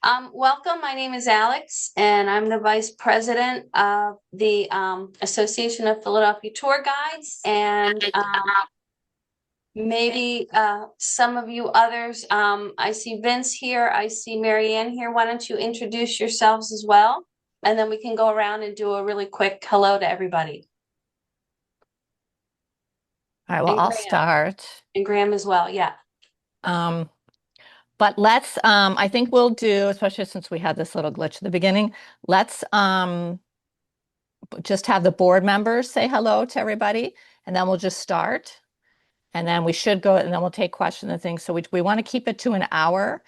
Welcome. My name is Alex, and I'm the Vice President of the Association of Philadelphia Tour Guides. And maybe some of you others, I see Vince here, I see Marianne here. Why don't you introduce yourselves as well? And then we can go around and do a really quick hello to everybody. All right, well, And I'll Graham, start. and Graham as well. Yeah. Um, but I think we'll do, especially since we had this little glitch at the beginning, let's just have the board members say hello to everybody, and then we'll just start. And then we should go, and then we'll take questions and things. So we want to keep it to an hour.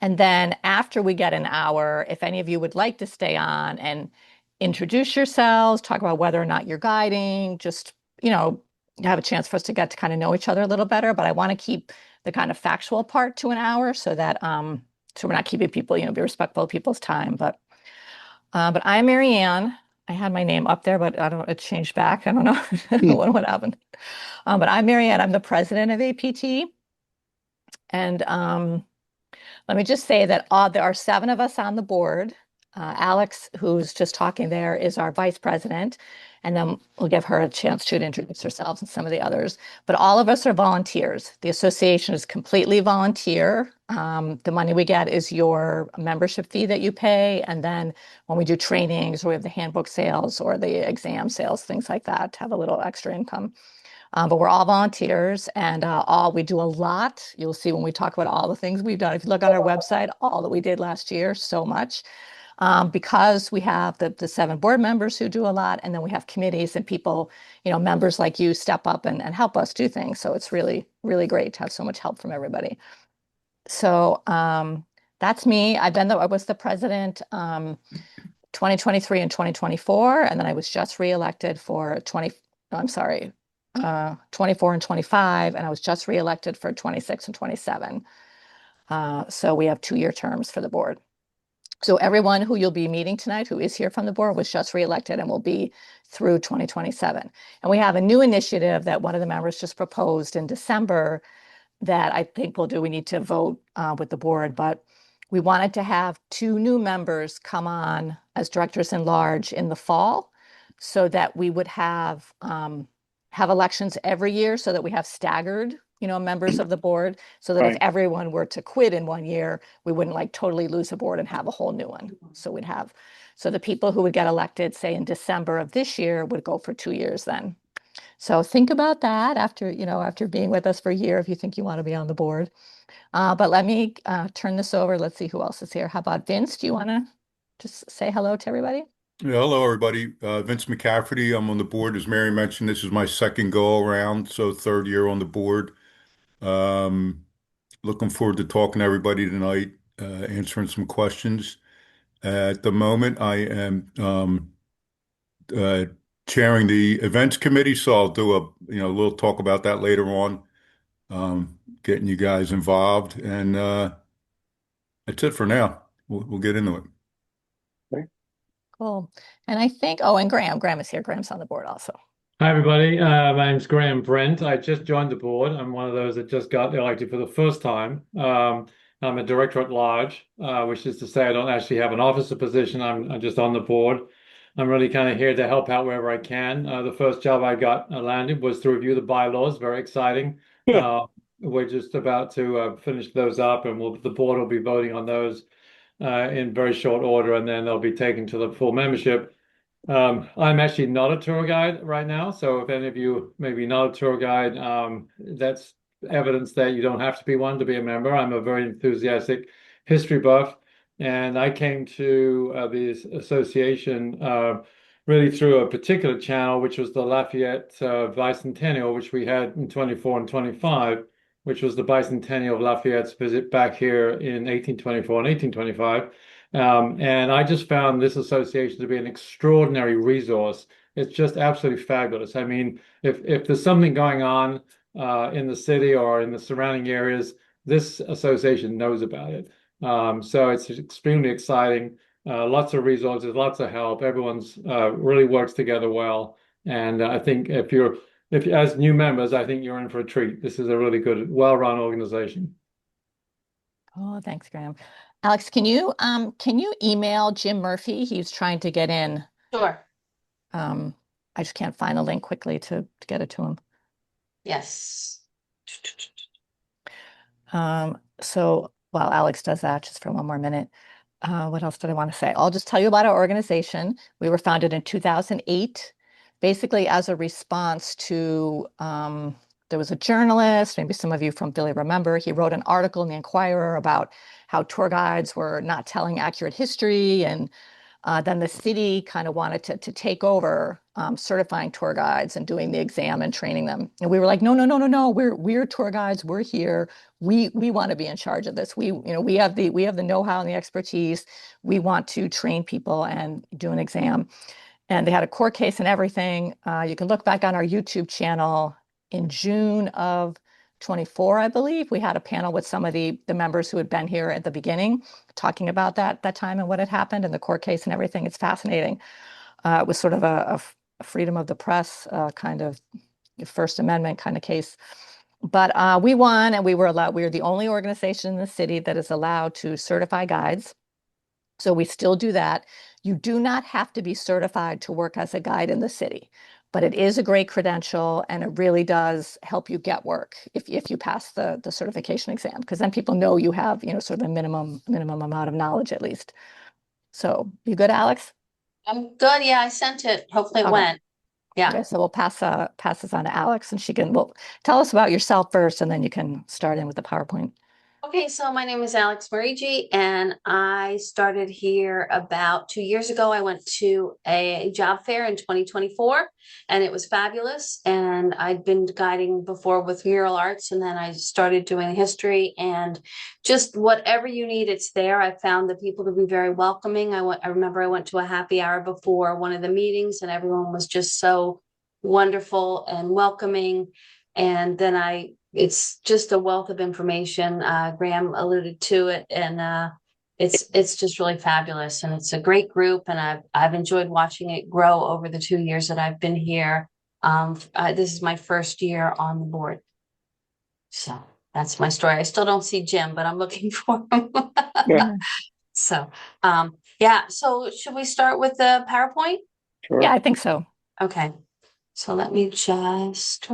And then after we get an hour, if any of you would like to stay on and introduce yourselves, talk about whether or not you're guiding, just, have a chance for us to get to kind of know each other a little better. But I want to keep the kind of factual part to an hour so that so we're not keeping people, be respectful of people's time. But I'm Marianne. I had my name up there, but I don't, it changed back. I don't know, I don't know what happened. But I'm Marianne. I'm the president of APT. And let me just say that there are seven of us on the board. Alex, who's just talking there, is our vice president. And then we'll give her a chance to introduce herself and some of the others. But all of us are volunteers. The association is completely volunteer. The money we get is your membership fee that you pay. And then when we do trainings or we have the handbook sales or the exam sales, things like that, to have a little extra income. But we're all volunteers and we do a lot. You'll see when we talk about all the things we've done. If you look on our website, all that we did last year, so much. Because we have the seven board members who do a lot, and then we have committees and people, members like you step up and help us do things. So it's really, really great to have so much help from everybody. So that's me. I was the president 2023 and 2024, and then I was just reelected for 20, no, I'm sorry, 24 and 25, and I was just reelected for 26 and 27. So we have 2-year terms for the board. So everyone who you'll be meeting tonight who is here from the board was just reelected and will be through 2027. And we have a new initiative that one of the members just proposed in December that I think we'll do. We need to vote with the board, but we wanted to have 2 new members come on as directors in large in the fall so that we would have elections every year so that we have staggered, members of the board so that if Right. everyone were to quit in one year, we wouldn't like totally lose a board and have a whole new one. So the people who would get elected, say in December of this year, would go for 2 years then. So think about that after being with us for a year, if you think you want to be on the board. But let me turn this over. Let's see who else is here. How about Vince? Do you want to just say hello to everybody? Yeah, hello, everybody. Vince McCafferty. I'm on the board. As Mary mentioned, this is my second go around, so third year on the board. Um, Looking forward to talking to everybody tonight, answering some questions. At the moment, I am uh, chairing the events committee, so I'll do a little talk about that later on, getting you guys involved, and that's it for now. We'll get into it. Cool. And I think, oh, and Graham is here. Graham's on the board also. Hi, everybody. My name's Graham Brent. I just joined the board. I'm one of those that just got elected for the first time. I'm a director at large, which is to say I don't actually have an officer position. I'm just on the board. I'm really kind of here to help out wherever I can. The first job I got landed was to review the bylaws. Very exciting. We're just about to finish those up, and the board will be voting on those in very short order, and then they'll be taken to the full membership. I'm actually not a tour guide right now, so if any of you maybe not a tour guide, that's evidence that you don't have to be one to be a member. I'm a very enthusiastic history buff, and I came to this association really through a particular channel, which was the Lafayette Bicentennial, which we had in 24 and 25, which was the bicentennial of Lafayette's visit back here in 1824 and 1825. And I just found this association to be an extraordinary resource. It's just absolutely fabulous. I mean, if there's something going on in the city or in the surrounding areas, this association knows about it. So it's extremely exciting. Lots of resources, lots of help. Everyone's really works together well. And I think if as new members, I think you're in for a treat. This is a really good, well-run organization. Oh, thanks, Graham. Alex, can you email Jim Murphy? He's trying to get in. Sure. I just can't find the link quickly to get it to him. Yes. So while Alex does that, just for one more minute, what else did I want to say? I'll just tell you about our organization. We were founded in 2008, basically as a response to there was a journalist, maybe some of you from Philly remember, he wrote an article in the Inquirer about how tour guides were not telling accurate history, and then the city kind of wanted to take over certifying tour guides and doing the exam and training them. And we were like, no, no, no, no, no. We're tour guides. We're here. We want to be in charge of this. We have the know-how and the expertise. We want to train people and do an exam. And they had a court case and everything. You can look back on our YouTube channel in June of 24, I believe. We had a panel with some of the members who had been here at the beginning, talking about that time and what had happened and the court case and everything. It's fascinating. It was sort of a freedom of the press kind of First Amendment kind of case. But we won, and we were the only organization in the city that is allowed to certify guides. So we still do that. You do not have to be certified to work as a guide in the city, but it is a great credential, and it really does help you get work if you pass the certification exam, because then people know you have, sort of a minimum amount of knowledge at least. So you good, Alex? I'm good. Yeah, I sent it. Hopefully it Okay. went. Yeah. Okay, so we'll pass this on to Alex, and well, tell us about yourself first, and then you can start in with the PowerPoint. Okay, so my name is Alex Marigi, and I started here about 2 years ago. I went to a job fair in 2024, and it was fabulous. And I'd been guiding before with mural arts, and then I started doing history, and just whatever you need, it's there. I found the people to be very welcoming. I remember I went to a happy hour before one of the meetings, and everyone was just so wonderful and welcoming. And then it's just a wealth of information. Graham alluded to it, and it's just really fabulous, and it's a great group, and I've enjoyed watching it grow over the 2 years that I've been here. This is my first year on the board, so that's my story. I still don't see Jim, but I'm looking for him. Yeah, So, yeah. So should we start with the PowerPoint? sure. Yeah, I think so. Okay. So let me just.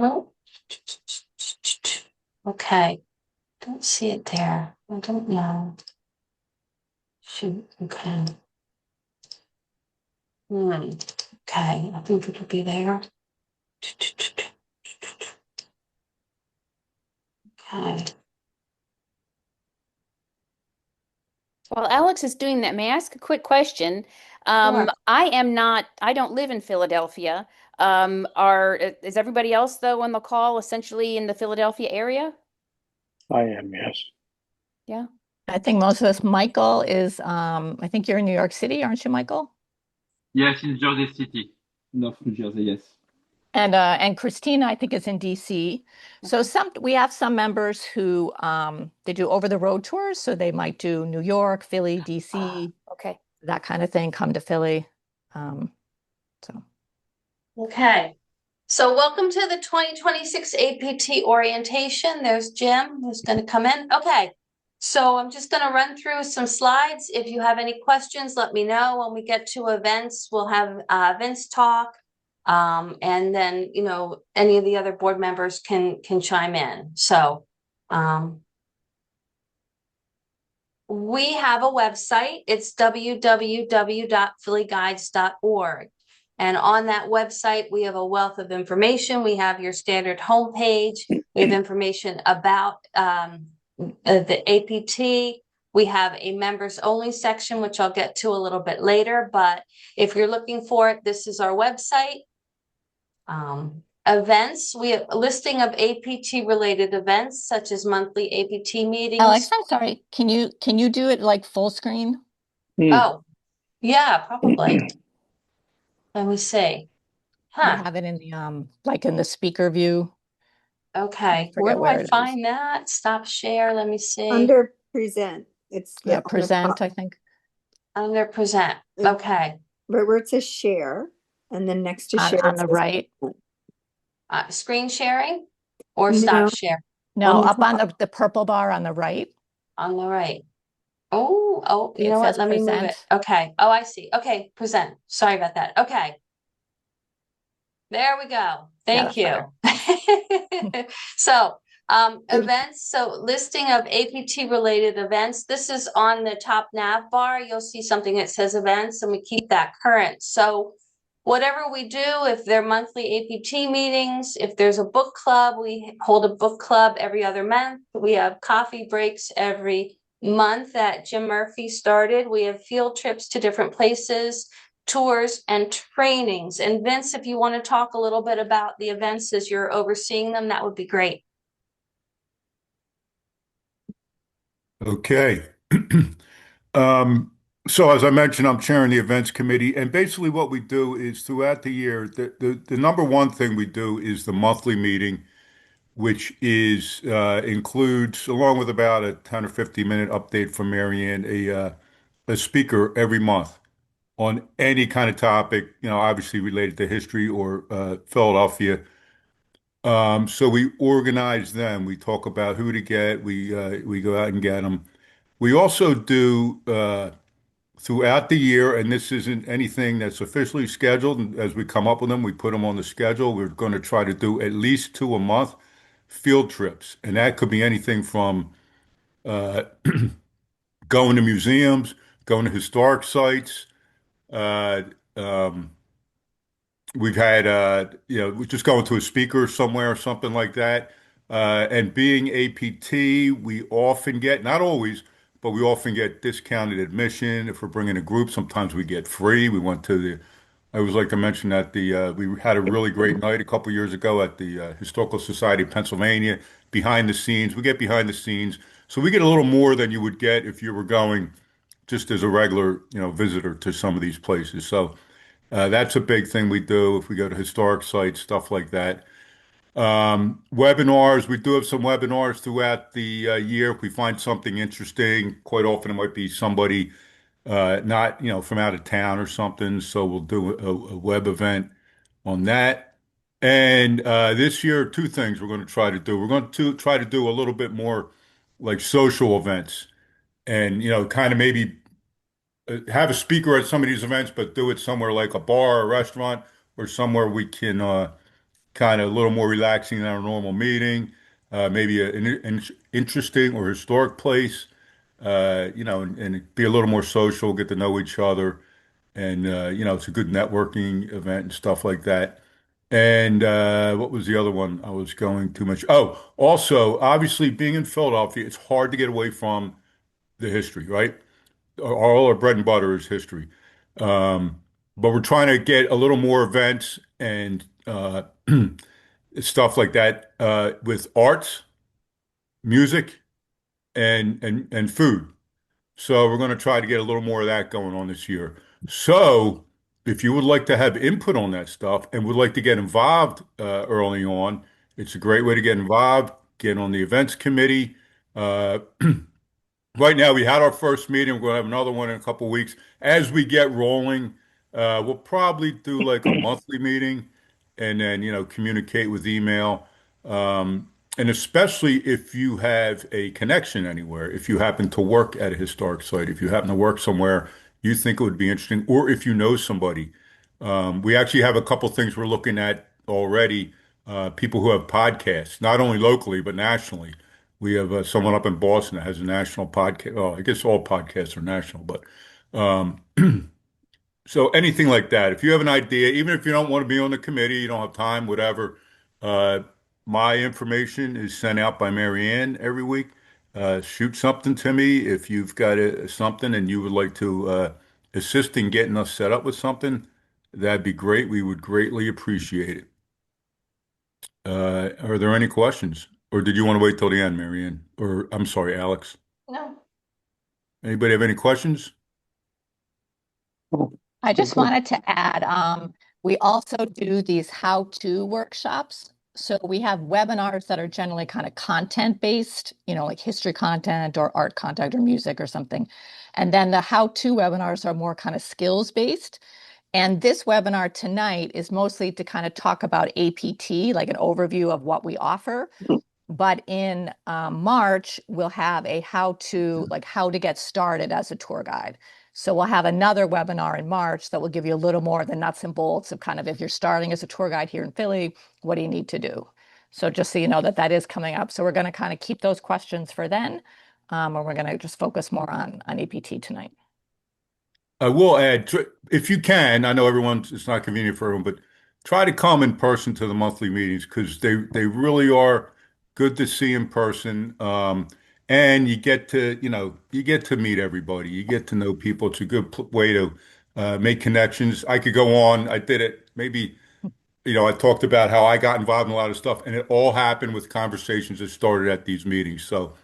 Okay. Don't see it there. I don't know. Shoot. Okay. Okay. I think it'll be there. Okay. While Alex is doing that, may I ask a quick question? Sure. I don't live in Philadelphia. Is everybody else though on the call essentially in the Philadelphia area? I am, yes. Yeah. I think most of us, Michael is, I think you're in New York City, aren't you, Michael? Yes, in Jersey City, North New Jersey, yes. And Christina, I think, is in DC. So we have some members who they do over the road tours. So they might do New York, Philly, DC, Okay. that kind of thing, come to Philly. So Okay. So welcome to the 2026 APT orientation. There's Jim who's going to come in. Okay. So I'm just going to run through some slides. If you have any questions, let me know. When we get to events, we'll have events talk. And then, any of the other board members can chime in. So, we have a website. It's www.phillyguides.org. And on that website, we have a wealth of information. We have your standard homepage. We have information about the APT. We have a members only section, which I'll get to a little bit later. But if you're looking for it, this is our website. Events, we have a listing of APT related events such as monthly APT meetings. Alex, I'm sorry. Can you do it like full screen? Oh, yeah, probably. Let me see. We have it in the like in the speaker view. Okay, where Forget do where I it is. find that? Stop share. Let me see. Under present, it's Yeah, on the present, top, I think. Under present. Okay. right where it says share, and then next to share On it the says right. Screen sharing or No. stop share No, On the up on top. the purple bar on the right. on the right. You It know what? says Let me move it. present. Okay. Oh, I see. Okay, present. Sorry about that. Okay. There we go. Yeah, Thank that's better. you. So, events, so listing of APT related events. This is on the top nav bar. You'll see something that says events, and we keep that current. So, whatever we do, if they're monthly APT meetings, if there's a book club, we hold a book club every other month. We have coffee breaks every month that Jim Murphy started. We have field trips to different places, tours, and trainings. And Vince, if you want to talk a little bit about the events as you're overseeing them, that would be great. Okay. Um, so as I mentioned, I'm chairing the events committee, and basically what we do is throughout the year, the number one thing we do is the monthly meeting, which is includes, along with about a 10 or 15-minute update from Marianne, a speaker every month on any kind of topic, obviously related to history or Philadelphia. So we organize them. We talk about who to get. We go out and get them. We also do throughout the year, and this isn't anything that's officially scheduled. And as we come up with them, we put them on the schedule. We're going to try to do at least two a month field trips, and that could be anything from uh, going to museums, going to historic sites. Uh, um, we've had, we're just going to a speaker somewhere or something like that. And being APT, we often get, not always, but we often get discounted admission. If we're bringing a group, sometimes we get free. We went to I always like to mention that we had a really great night a couple years ago at the Historical Society of Pennsylvania, behind the scenes. We get behind the scenes. So we get a little more than you would get if you were going just as a regular, visitor to some of these places. So that's a big thing we do if we go to historic sites, stuff like that. Webinars, we do have some webinars throughout the year. If we find something interesting, quite often it might be somebody not, from out of town or something. So we'll do a web event on that. And this year, two things we're going to try to do. We're going to try to do a little bit more like social events and, kind of maybe have a speaker at some of these events, but do it somewhere like a bar or restaurant or somewhere we can kind of a little more relaxing than our normal meeting. Maybe an interesting or historic place, and be a little more social, get to know each other. And, it's a good networking event and stuff like that. And what was the other one I was going too much? Oh, also, obviously, being in Philadelphia, it's hard to get away from the history, right? All our bread and butter is history. Um, but we're trying to get a little more events and stuff like that with arts, music, and food. So we're going to try to get a little more of that going on this year. So if you would like to have input on that stuff and would like to get involved early on, it's a great way to get involved. Get on the events committee. Uh, Right now, we had our first meeting. We're going to have another one in a couple of weeks. As we get rolling, we'll probably do like a monthly meeting and then, communicate with email. And especially if you have a connection anywhere, if you happen to work at a historic site, if you happen to work somewhere you think it would be interesting, or if you know somebody. We actually have a couple things we're looking at already. People who have podcasts, not only locally, but nationally. We have someone up in Boston that has a national podcast. Well, I guess all podcasts are national, but um, so anything like that. If you have an idea, even if you don't want to be on the committee, you don't have time, whatever. Uh, my information is sent out by Marianne every week. Shoot something to me if you've got something and you would like to assist in getting us set up with something. That'd be great. We would greatly appreciate it. Are there any questions? Or did you want to wait till the end, Marianne? Or I'm sorry, Alex. No. Anybody have any questions? I just wanted to add, we also do these how-to workshops. So we have webinars that are generally kind of content-based, like history content or art content or music or something. And then the how-to webinars are more kind of skills-based. And this webinar tonight is mostly to kind of talk about APT, like an overview of what we offer. But in March, we'll have a how to get started as a tour guide. So we'll have another webinar in March that will give you a little more of the nuts and bolts of kind of if you're starting as a tour guide here in Philly, what do you need to do? So just so you know that is coming up. So we're going to kind of keep those questions for then, and we're going to just focus more on APT tonight. I will add, if you can, I know it's not convenient for everyone, but try to come in person to the monthly meetings because they really are good to see in person. And you get to, you get to meet everybody. You get to know people. It's a good way to make connections. I could go on. I did it. Maybe, I talked about how I got involved in a lot of stuff, and it all happened with conversations that started at these meetings. So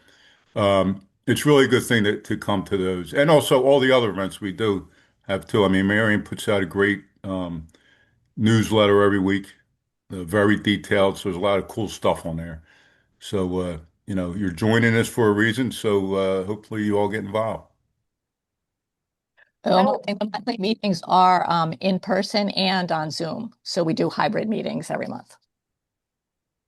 it's really a good thing to come to those. And also all the other events we do have too. I mean, Marion puts out a great newsletter every week, very detailed. So there's a lot of cool stuff on there. So, you're joining us for a reason. So hopefully you all get involved. The monthly meetings are in person and on Zoom. So we do hybrid meetings every month.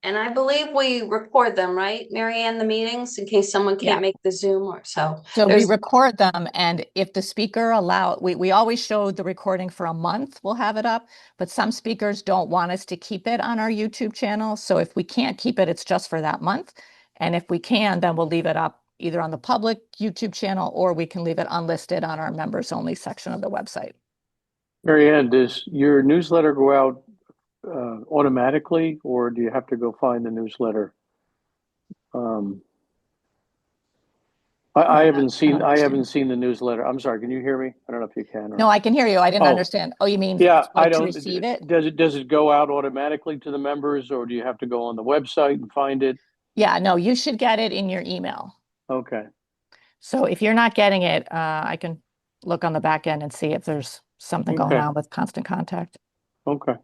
And I believe we record them, right, Marianne, the meetings, in case someone can't make the Zoom or so. So we record them, and if the speaker we always show the recording for a month, we'll have it up, but some speakers don't want us to keep it on our YouTube channel. So if we can't keep it, it's just for that month. And if we can, then we'll leave it up either on the public YouTube channel or we can leave it unlisted on our members only section of the website. Marianne, does your newsletter go out automatically, or do you have to go find the newsletter? I haven't seen the newsletter. I'm sorry. Can you hear me? I don't know if you can. No, I can hear you. I didn't understand. Oh, you mean yeah? I to don't receive it? Does it go out automatically to the members, or do you have to go on the website and find it? Yeah, no, you should get it in your email. Okay. So if you're not getting it, I can look on the back end and see if there's something going on with Constant Contact. Okay.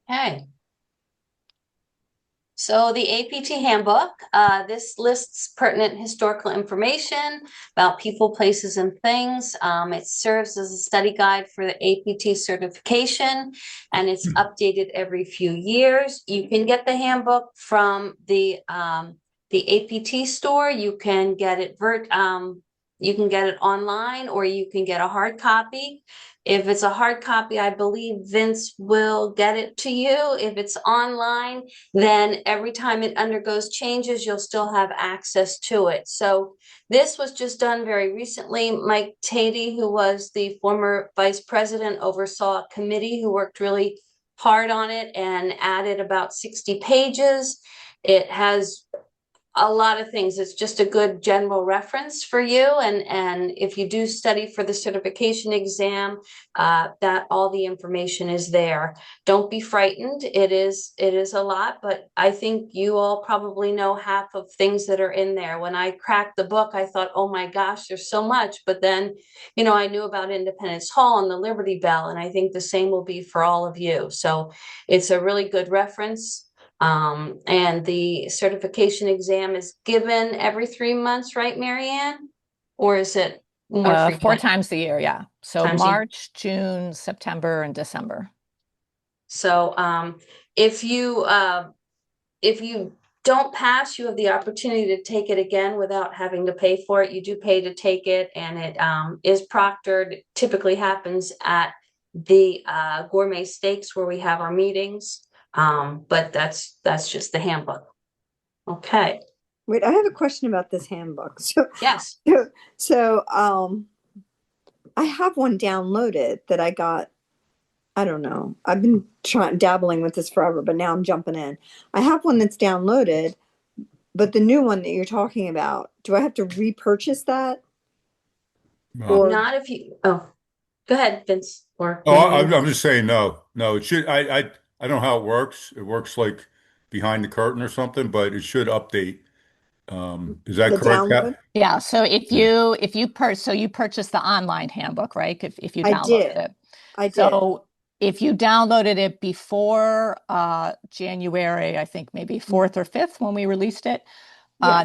Okay. So the APT handbook, this lists pertinent historical information about people, places, and things. It serves as a study guide for the APT certification, and it's updated every few years. You can get the handbook from the APT store. You can get it online, or you can get a hard copy. If it's a hard copy, I believe Vince will get it to you. If it's online, then every time it undergoes changes, you'll still have access to it. So this was just done very recently. Mike Tatey, who was the former vice president, oversaw a committee who worked really hard on it and added about 60 pages. It has a lot of things. It's just a good general reference for you. And if you do study for the certification exam, that all the information is there. Don't be frightened. It is a lot, but I think you all probably know half of things that are in there. When I cracked the book, I thought, oh my gosh, there's so much. But then, I knew about Independence Hall and the Liberty Bell, and I think the same will be for all of you. So it's a really good reference. And the certification exam is given every 3 months, right, Marianne? Or is it more frequent? 4 times a year, yeah. So March, June, September, and December. So if you don't pass, you have the opportunity to take it again without having to pay for it. You do pay to take it, and it is proctored. It typically happens at the Gourmet Steaks where we have our meetings. But that's just the handbook. Okay. Wait, I have a question about this handbook. Yes. So I have one downloaded that I got. I don't know. I've been dabbling with this forever, but now I'm jumping in. I have one that's downloaded, but the new one that you're talking about, do I have to repurchase that? No. Not if you. Oh, go ahead, Vince. I'm just saying no. It should. I don't know how it works. It works like behind the curtain or something, but it should update. Is that correct, Kat? Yeah. So if you purchased the online handbook, right? If you downloaded it. I did. So if you downloaded it before January, I think maybe 4th or 5th when we released it,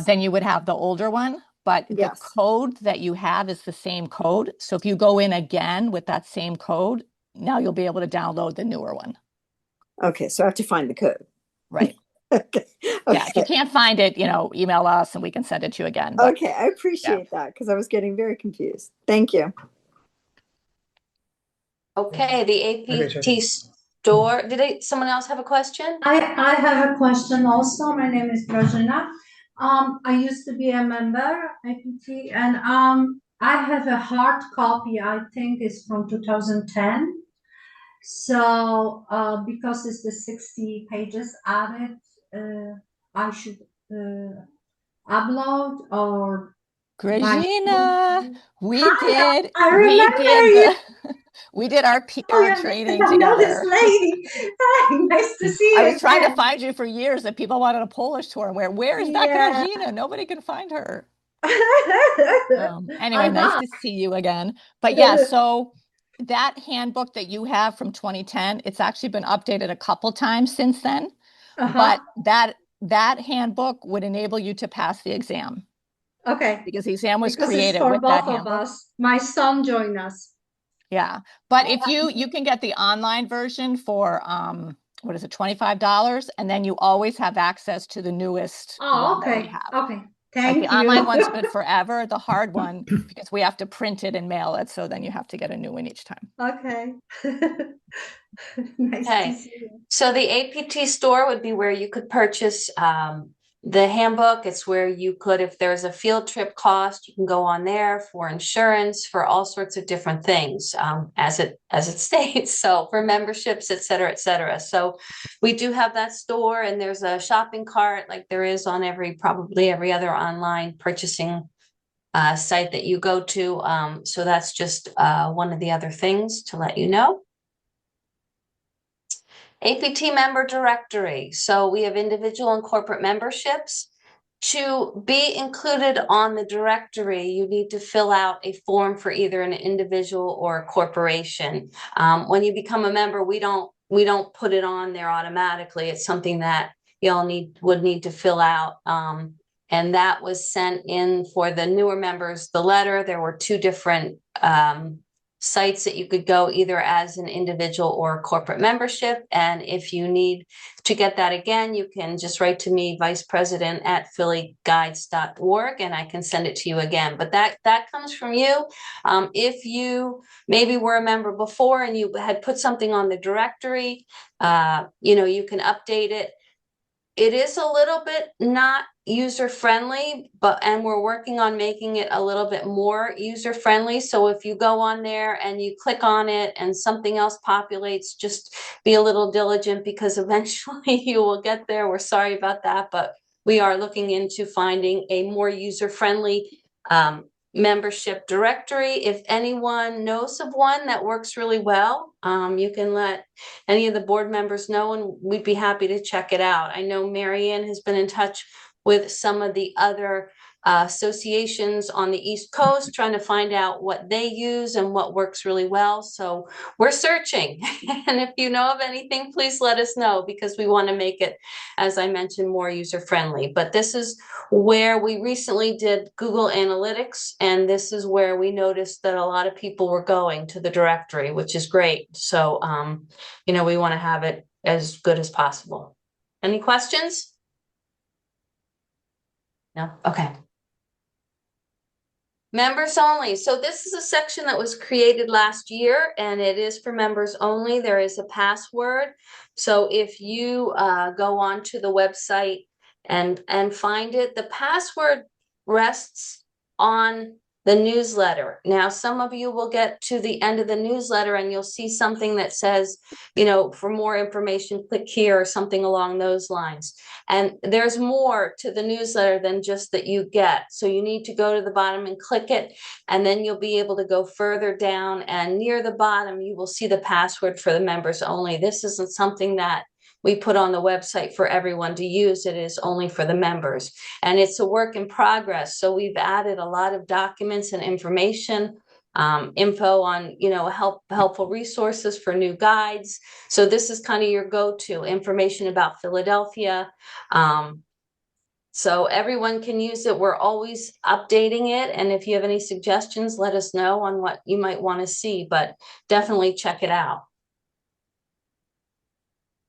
then you would have the older one. But the code that you have is the same code. So if you go in again with that same code, now you'll be able to download the newer one. Okay, so I have to find the code. Right. Okay. Yeah, if you Okay. can't find it, email us and we can send it to you again. But Okay. I appreciate that because I was getting very confused. Thank you. Okay, the APT store. Someone else have a question? I have a question also. My name is Rajana. I used to be a member APT, and I have a hard copy. I think it's from 2010. So because it's the 60 pages added, I should upload or buy. Gregina, we Hi, did I we remember did you. the we did our Oh, PR yeah, training I know this together. lady. Hi, nice to see I you was trying to again. find you for years that people wanted a Polish tour. And where is that Yeah. Gregina? Nobody can find her. Anyway, I'm nice back. to see you again. But yeah, so that handbook that you have from 2010, it's actually been updated a couple times since then. Uh-huh. But that handbook would enable you to pass the exam Okay. because the exam was Because it's created for with that both of handbook. us. My son joined us. Yeah. But if you can get the online version for what is it, $25, and then you always have access to the newest Oh, one that we okay. have. Okay. Like Thank the online you. one's good forever, the hard one, because we have to print it and mail it, so then you have to get a new one each time. Okay. Nice to Okay, see you. so the APT store would be where you could purchase the handbook. It's where you could, if there's a field trip cost, you can go on there for insurance, for all sorts of different things, as it states. So for memberships, et cetera, et cetera. So we do have that store, and there's a shopping cart like there is on probably every other online purchasing site that you go to. So that's just one of the other things to let you know. APT member directory. So we have individual and corporate memberships. To be included on the directory, you need to fill out a form for either an individual or a corporation. When you become a member, we don't put it on there automatically. It's something that y'all would need to fill out. And that was sent in for the newer members. The letter, there were two different sites that you could go either as an individual or a corporate membership. And if you need to get that again, you can just write to me, vice president at phillyguides.org, and I can send it to you again. But that comes from you. If you maybe were a member before and you had put something on the directory, you can update it. It is a little bit not user friendly, and we're working on making it a little bit more user friendly. So if you go on there and you click on it and something else populates, just be a little diligent because eventually you will get there. We're sorry about that, but we are looking into finding a more user friendly membership directory. If anyone knows of one that works really well, you can let any of the board members know, and we'd be happy to check it out. I know Marianne has been in touch with some of the other associations on the East Coast, trying to find out what they use and what works really well. So we're searching. And if you know of anything, please let us know, because we want to make it, as I mentioned, more user-friendly. But this is where we recently did Google Analytics, and this is where we noticed that a lot of people were going to the directory, which is great. So, we want to have it as good as possible. Any questions? No? Okay. Members only. So this is a section that was created last year, and it is for members only. There is a password. So if you go onto the website and find it, the password rests on the newsletter. Now, some of you will get to the end of the newsletter and you'll see something that says, for more information, click here, or something along those lines. And there's more to the newsletter than just that you get. So you need to go to the bottom and click it, and then you'll be able to go further down, and near the bottom, you will see the password for the members only. This isn't something that we put on the website for everyone to use. It is only for the members, and it's a work in progress. So we've added a lot of documents and information, info on, helpful resources for new guides. So this is kind of your go-to information about Philadelphia. So everyone can use it. We're always updating it. And if you have any suggestions, let us know on what you might want to see, but definitely check it out.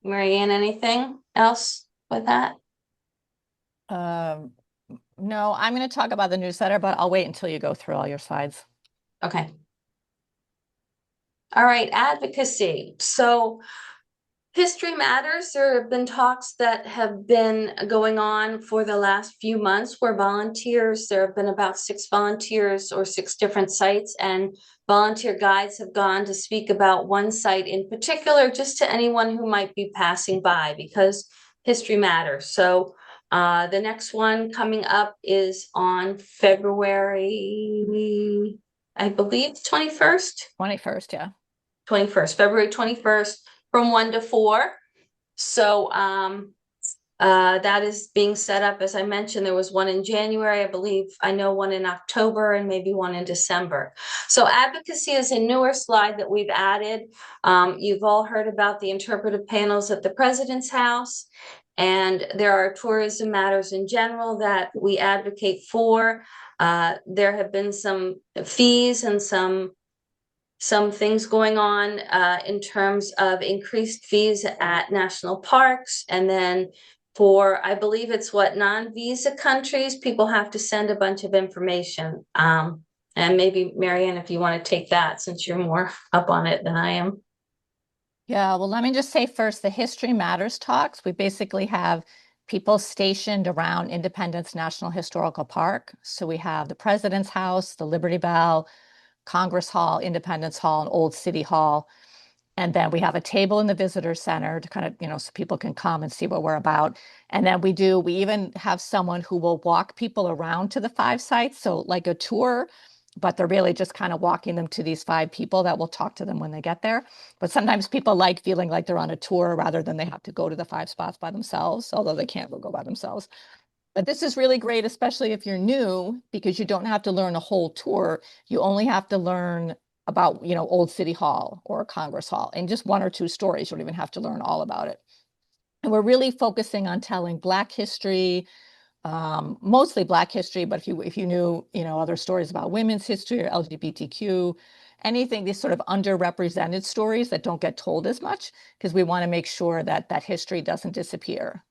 Marianne, anything else with that? No, I'm going to talk about the newsletter, but I'll wait until you go through all your slides. Okay. All right, advocacy. So History Matters. There have been talks that have been going on for the last few months where volunteers, there have been about 6 volunteers or 6 different sites, and volunteer guides have gone to speak about one site in particular, just to anyone who might be passing by, because history matters. So the next one coming up is on February, I believe, 21st. 21st, yeah. 21st, February 21st, from 1 to 4. So that is being set up. As I mentioned, there was one in January, I believe. I know one in October and maybe one in December. So advocacy is a newer slide that we've added. You've all heard about the interpretive panels at the President's House, and there are tourism matters in general that we advocate for. There have been some fees and some things going on in terms of increased fees at national parks. And then for, I believe it's what, non-visa countries, people have to send a bunch of information. And maybe Marianne, if you want to take that, since you're more up on it than I am. Yeah, well, let me just say first, the History Matters talks, we basically have people stationed around Independence National Historical Park. So we have the President's House, the Liberty Bell, Congress Hall, Independence Hall, and Old City Hall. And then we have a table in the visitor center to kind of, so people can come and see what we're about. And then we even have someone who will walk people around to the 5 sites. So like a tour, but they're really just kind of walking them to these 5 people that will talk to them when they get there. But sometimes people like feeling like they're on a tour rather than they have to go to the 5 spots by themselves, although they can't go by themselves. But this is really great, especially if you're new, because you don't have to learn a whole tour. You only have to learn about, Old City Hall or Congress Hall, and just 1 or 2 stories. You don't even have to learn all about it. And we're really focusing on telling Black history, mostly Black history, but if you knew, other stories about women's history or LGBTQ, anything, these sort of underrepresented stories that don't get told as much, because we want to make sure that that history doesn't disappear.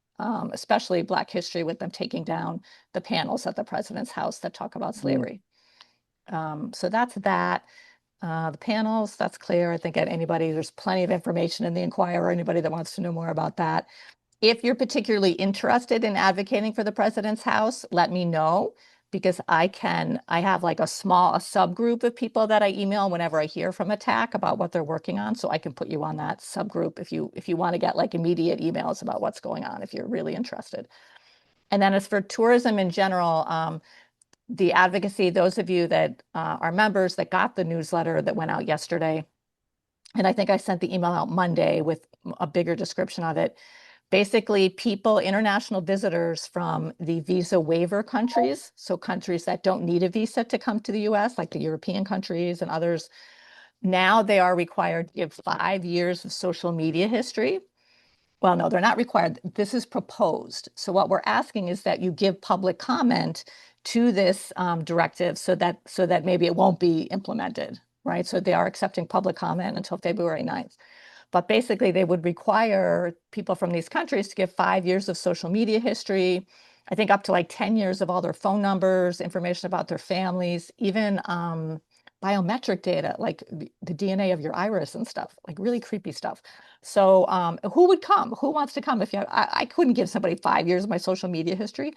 Especially Black history, with them taking down the panels at the President's House that talk about slavery. So that's that. The panels, that's clear. I think there's plenty of information in the Inquirer, anybody that wants to know more about that. If you're particularly interested in advocating for the President's House, let me know, because I have like a subgroup of people that I email whenever I hear from a TAC about what they're working on. So I can put you on that subgroup if you want to get like immediate emails about what's going on, if you're really interested. And then as for tourism in general, the advocacy, those of you that are members that got the newsletter that went out yesterday, and I think I sent the email out Monday with a bigger description of it. Basically, international visitors from the visa waiver countries, so countries that don't need a visa to come to the US, like the European countries and others, now they are required to give 5 years of social media history. Well, no, they're not required. This is proposed. So what we're asking is that you give public comment to this directive so that maybe it won't be implemented, right? So they are accepting public comment until February 9th. But basically, they would require people from these countries to give 5 years of social media history, I think up to like 10 years of all their phone numbers, information about their families, even biometric data, like the DNA of your iris and stuff, like really creepy stuff. So who would come? Who wants to come? I couldn't give somebody 5 years of my social media history.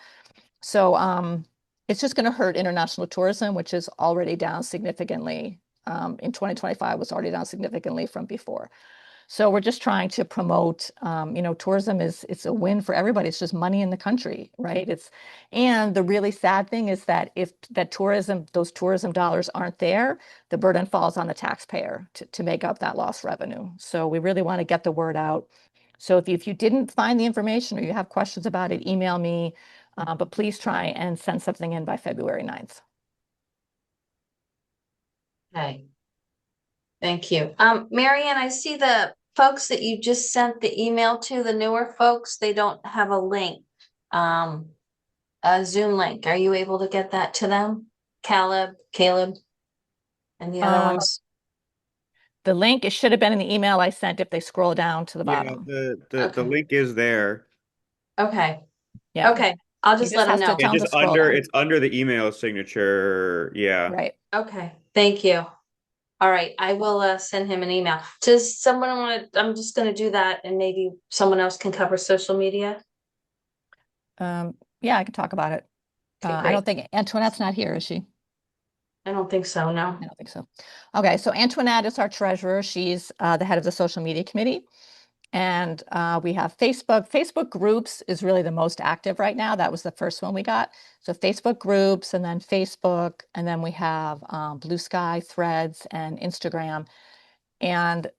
So it's just going to hurt international tourism, which is already down significantly. In 2025 was already down significantly from before. So we're just trying to promote, tourism it's a win for everybody. It's just money in the country, right? And the really sad thing is that if those tourism dollars aren't there, the burden falls on the taxpayer to make up that lost revenue. So we really want to get the word out. So if you didn't find the information or you have questions about it, email me, but please try and send something in by February 9th. Okay. Thank you. Marianne, I see the folks that you just sent the email to, the newer folks, they don't have a link, a Zoom link. Are you able to get that to them? Caleb, and the other ones? The link, it should have been in the email I sent if they scroll down to the Yeah, bottom. the Okay. link is there. Okay, Yeah. okay. I'll He just just let him has to know. tell him to just scroll under down. it's under the email signature. Yeah. Right. Okay, thank you. All right, I will send him an email. Does someone want to, I'm just gonna do that and maybe someone else can cover social media? Yeah, I can talk about it. Okay, I great. don't think Antoinette's not here, is she? I don't think so, no. I don't think so. Okay, so Antoinette is our treasurer. She's the head of the social media committee. And we have Facebook. Facebook groups is really the most active right now. That was the first one we got. So Facebook groups, and then Facebook, and then we have Blue Sky, Threads, and Instagram. And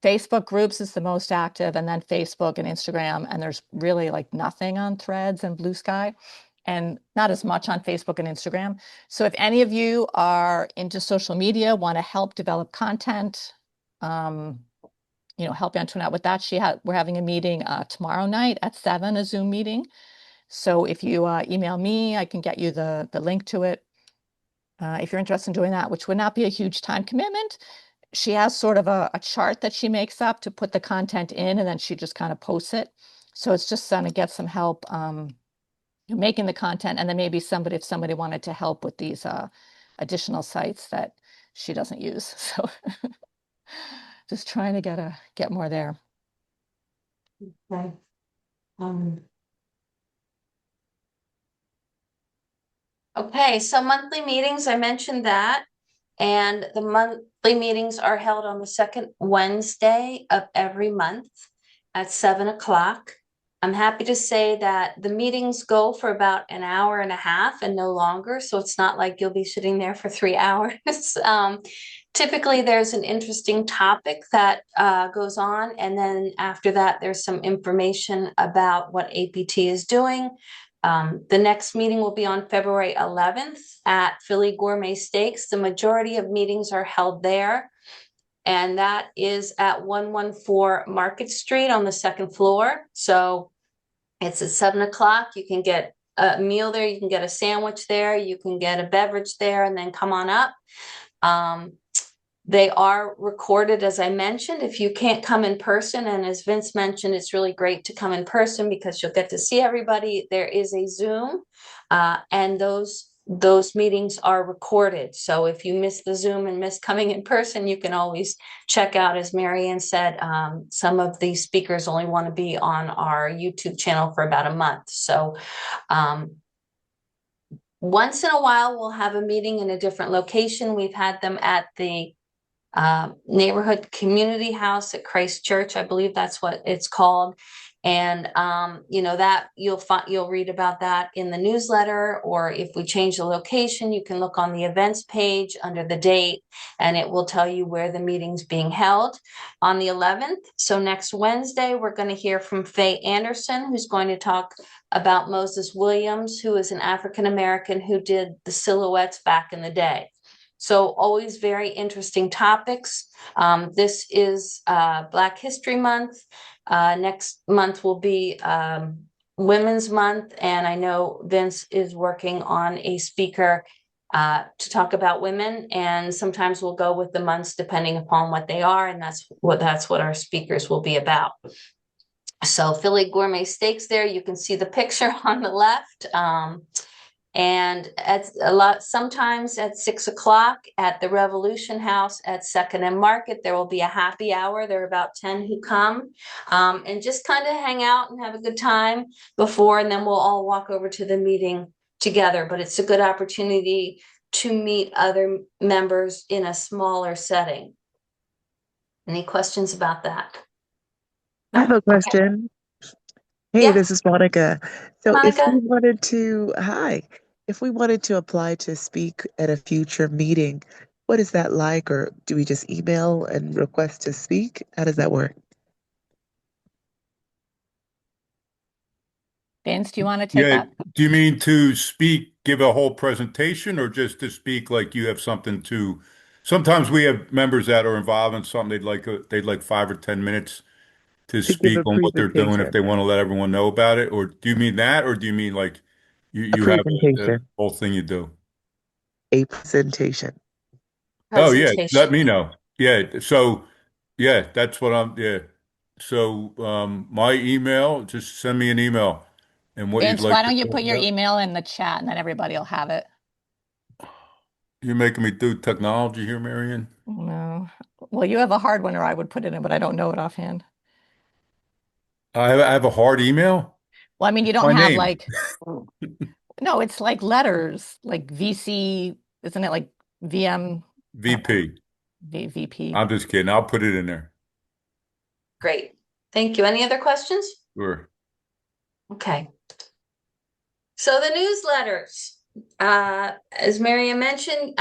Facebook groups is the most active, and then Facebook and Instagram. And there's really like nothing on Threads and Blue Sky, and not as much on Facebook and Instagram. So if any of you are into social media, want to help develop content, help Antoinette with that. We're having a meeting tomorrow night at 7, a Zoom meeting. So if you email me, I can get you the link to it. If you're interested in doing that, which would not be a huge time commitment. She has sort of a chart that she makes up to put the content in, and then she just kind of posts it. So it's just going to get some help making the content, and then maybe if somebody wanted to help with these additional sites that she doesn't use. So just trying to get more there. Okay. Okay, so monthly meetings, I mentioned that. And the monthly meetings are held on the second Wednesday of every month at 7 o'clock. I'm happy to say that the meetings go for about an hour and a half and no longer. So it's not like you'll be sitting there for 3 hours. Typically, there's an interesting topic that goes on. And then after that, there's some information about what APT is doing. The next meeting will be on February 11th at Philly Gourmet Steaks. The majority of meetings are held there. And that is at 114 Market Street on the second floor. So it's at 7 o'clock. You can get a meal there. You can get a sandwich there. You can get a beverage there and then come on up. They are recorded, as I mentioned. If you can't come in person, and as Vince mentioned, it's really great to come in person because you'll get to see everybody. There is a Zoom, and those meetings are recorded. So if you miss the Zoom and miss coming in person, you can always check out, as Marianne said, some of the speakers only want to be on our YouTube channel for about a month. So once in a while, we'll have a meeting in a different location. We've had them at the neighborhood community house at Christ Church. I believe that's what it's called. And that you'll read about that in the newsletter, or if we change the location, you can look on the events page under the date and it will tell you where the meeting's being held on the 11th. So next Wednesday, we're going to hear from Faye Anderson, who's going to talk about Moses Williams, who is an African American who did the silhouettes back in the day. So always very interesting topics. This is Black History Month. Next month will be Women's Month. And I know Vince is working on a speaker to talk about women. And sometimes we'll go with the months depending upon what they are. And that's what our speakers will be about. So Philly Gourmet Steaks there. You can see the picture on the left. And sometimes at 6 o'clock at the Revolution House at Second and Market, there will be a happy hour. There are about 10 who come and just kind of hang out and have a good time before, and then we'll all walk over to the meeting together. But it's a good opportunity to meet other members in a smaller setting. Any questions about that? I have a Okay. question. Hey, Yeah, this is Monica. So Monica. if we wanted to apply to speak at a future meeting, what is that like? Or do we just email and request to speak? How does that work? Vince, do you want to take Yeah. that? Do you mean to speak, give a whole presentation, or just to speak like you have something to? Sometimes we have members that are involved in something they'd like 5 or 10 minutes to To give speak a on what they're doing if presentation. they want to let everyone know about it. Or do you mean that, or do you mean like A you have a presentation. whole thing you do? A presentation. Oh yeah, let Presentation. me know. Yeah, so yeah, that's what I'm. Yeah, so my email, just send me an email. and what you'd Vince, like why to don't you talk put your about. email in the chat and then everybody will have it? You're making me do technology here, Marion? No. Well, you have a hard one, or I would put it in, but I don't know it offhand. I have a hard email? Well, I mean, you don't My have name. like, no, it's like letters, like VC, isn't it like VM? I don't know, VP. VP. I'm just kidding. I'll put it in there. Great. Thank you. Any other questions? Sure. Okay. So the newsletters, as Maria mentioned,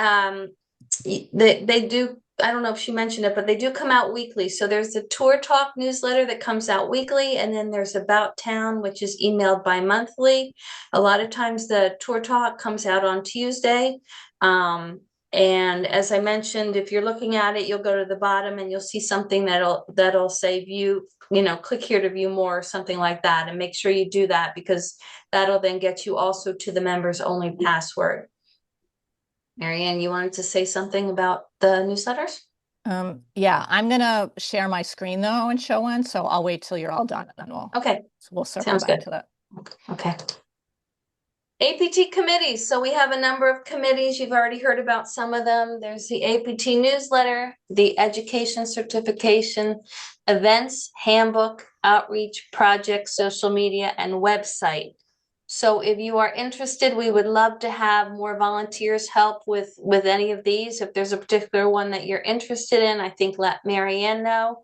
they do, I don't know if she mentioned it, but they do come out weekly. So there's the Tour Talk newsletter that comes out weekly, and then there's About Town, which is emailed bi-monthly. A lot of times the Tour Talk comes out on Tuesday. And as I mentioned, if you're looking at it, you'll go to the bottom and you'll see something that'll say view, click here to view more or something like that. And make sure you do that, because that'll then get you also to the members only password. Marianne, you wanted to say something about the newsletters? Yeah, I'm gonna share my screen though and show one, so I'll wait till you're all done and then we'll circle Sounds back good. to that. Okay. APT committees. So we have a number of committees. You've already heard about some of them. There's the APT newsletter, the education certification, events, handbook, outreach, project, social media, and website. So if you are interested, we would love to have more volunteers help with any of these. If there's a particular one that you're interested in, I think let Marianne know.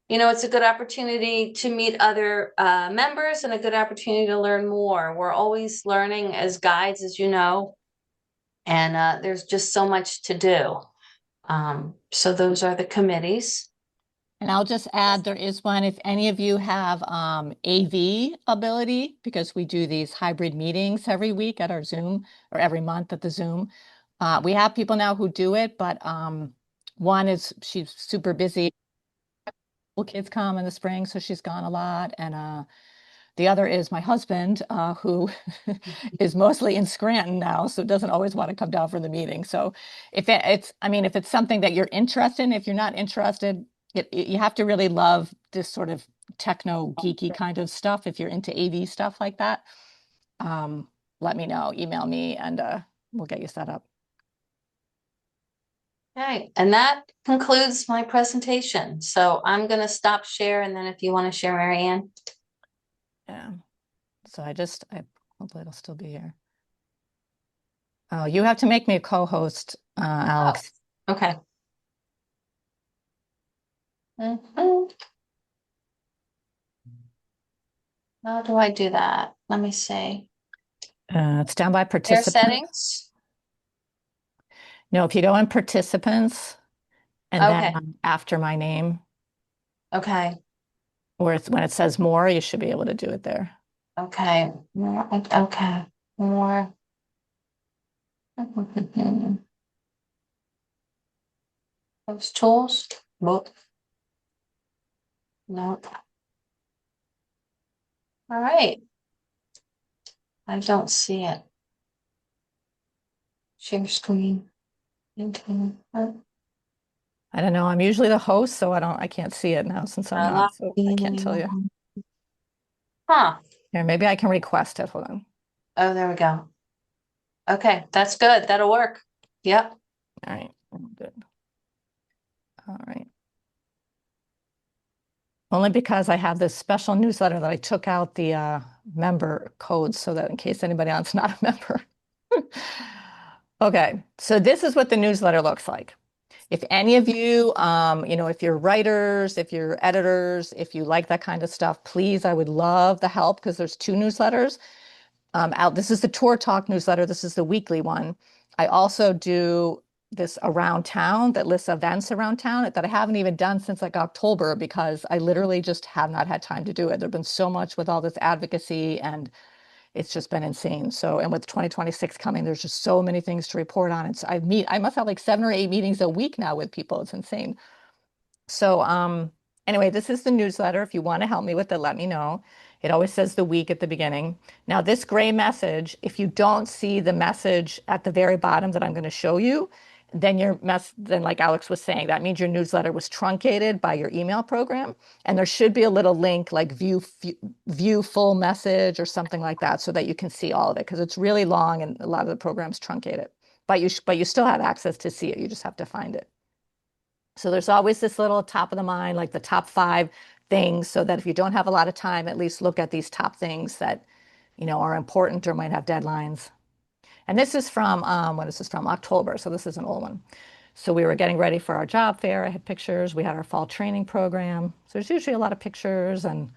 It's a good opportunity to meet other members and a good opportunity to learn more. We're always learning as guides, as you know, and there's just so much to do. So those are the committees. And I'll just add, there is one, if any of you have AV ability, because we do these hybrid meetings every week at our Zoom, or every month at the Zoom. We have people now who do it, but one is she's super busy. Kids come in the spring, so she's gone a lot. And the other is my husband, who is mostly in Scranton now, so doesn't always want to come down for the meeting. So if it's something that you're interested in, if you're not interested, you have to really love this sort of techno geeky kind of stuff. If you're into AV stuff like that, let me know, email me, and we'll get you set up. Okay, and that concludes my presentation. So I'm going to stop share, and then if you want to share, Marianne. Yeah. So hopefully it'll still be here. Oh, you have to make me a co-host, Alex. Oh, okay. Mm-hmm. How do I do that? Let me see. It's down by Their participants. settings. No, if you go in participants and then after my name. Okay. Or when it says more, you should be able to do it there. Okay. Okay. More. Those tools. Book. No. All right. I don't see it. Share screen. Okay. I don't know. I'm usually the host, so I can't see it now since I'm not, so I can't tell you. Huh. Here, maybe I can request it. Hold on. Oh, there we go. Okay, that's good. That'll work. Yep. All right. Good. All right. Only because I have this special newsletter that I took out the member codes so that in case anybody else is not a member. Okay, so this is what the newsletter looks like. If any of you, if you're writers, if you're editors, if you like that kind of stuff, please, I would love the help because there's two newsletters out. This is the Tour Talk newsletter. This is the weekly one. I also do this around town that lists events around town that I haven't even done since like October because I literally just have not had time to do it. There's been so much with all this advocacy and it's just been insane. So, and with 2026 coming, there's just so many things to report on. I must have like 7 or 8 meetings a week now with people. It's insane. So, anyway, this is the newsletter. If you want to help me with it, let me know. It always says the week at the beginning. Now, this gray message, if you don't see the message at the very bottom that I'm going to show you, then like Alex was saying, that means your newsletter was truncated by your email program. And there should be a little link like view full message or something like that so that you can see all of it, because it's really long and a lot of the programs truncate it. But you still have access to see it. You just have to find it. So there's always this little top of the mind, like the top 5 things, so that if you don't have a lot of time, at least look at these top things that, are important or might have deadlines. And this is from, what is this from? October. So this is an old one. So we were getting ready for our job fair. I had pictures. We had our fall training program. So there's usually a lot of pictures, and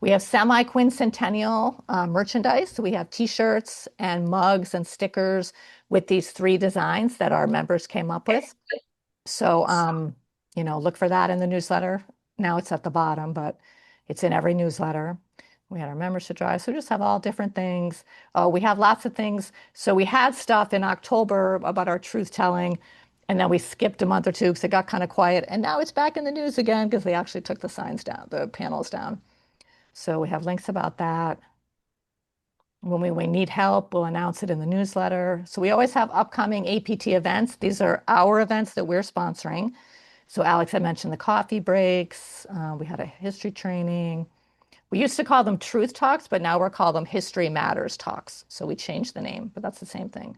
we have semi-quincentennial merchandise. So we have T-shirts and mugs and stickers with these 3 designs that our members came up with. So, look for that in the newsletter. Now it's at the bottom, but it's in every newsletter. We had our membership drive. So we just have all different things. Oh, we have lots of things. So we had stuff in October about our truth telling, and then we skipped a month or 2 because it got kind of quiet. And now it's back in the news again because they actually took the signs down, the panels down. So we have links about that. When we need help, we'll announce it in the newsletter. So we always have upcoming APT events. These are our events that we're sponsoring. So Alex had mentioned the coffee breaks. We had a history training. We used to call them truth talks, but now we're calling them history matters talks. So we changed the name, but that's the same thing.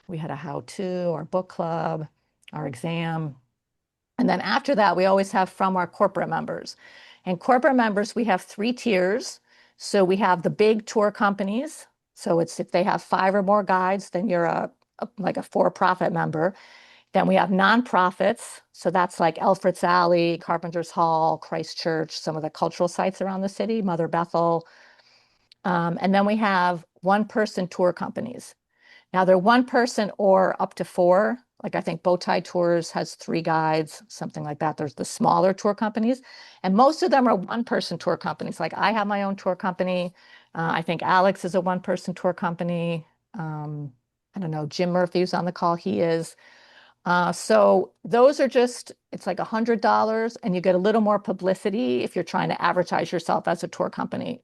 We had a how-to, our book club, our exam. And then after that, we always have from our corporate members. And corporate members, we have 3 tiers. So we have the big tour companies. So it's if they have 5 or more guides, then you're like a for-profit member. Then we have nonprofits. So that's like Elfreth's Alley, Carpenter's Hall, Christchurch, some of the cultural sites around the city, Mother Bethel. And then we have one-person tour companies. Now they're 1 person or up to 4. Like I think Bowtie Tours has 3 guides, something like that. There's the smaller tour companies, and most of them are 1-person tour companies. Like I have my own tour company. I think Alex is a 1-person tour company. I don't know, Jim Murphy's on the call. He is. So those are it's like $100, and you get a little more publicity if you're trying to advertise yourself as a tour company,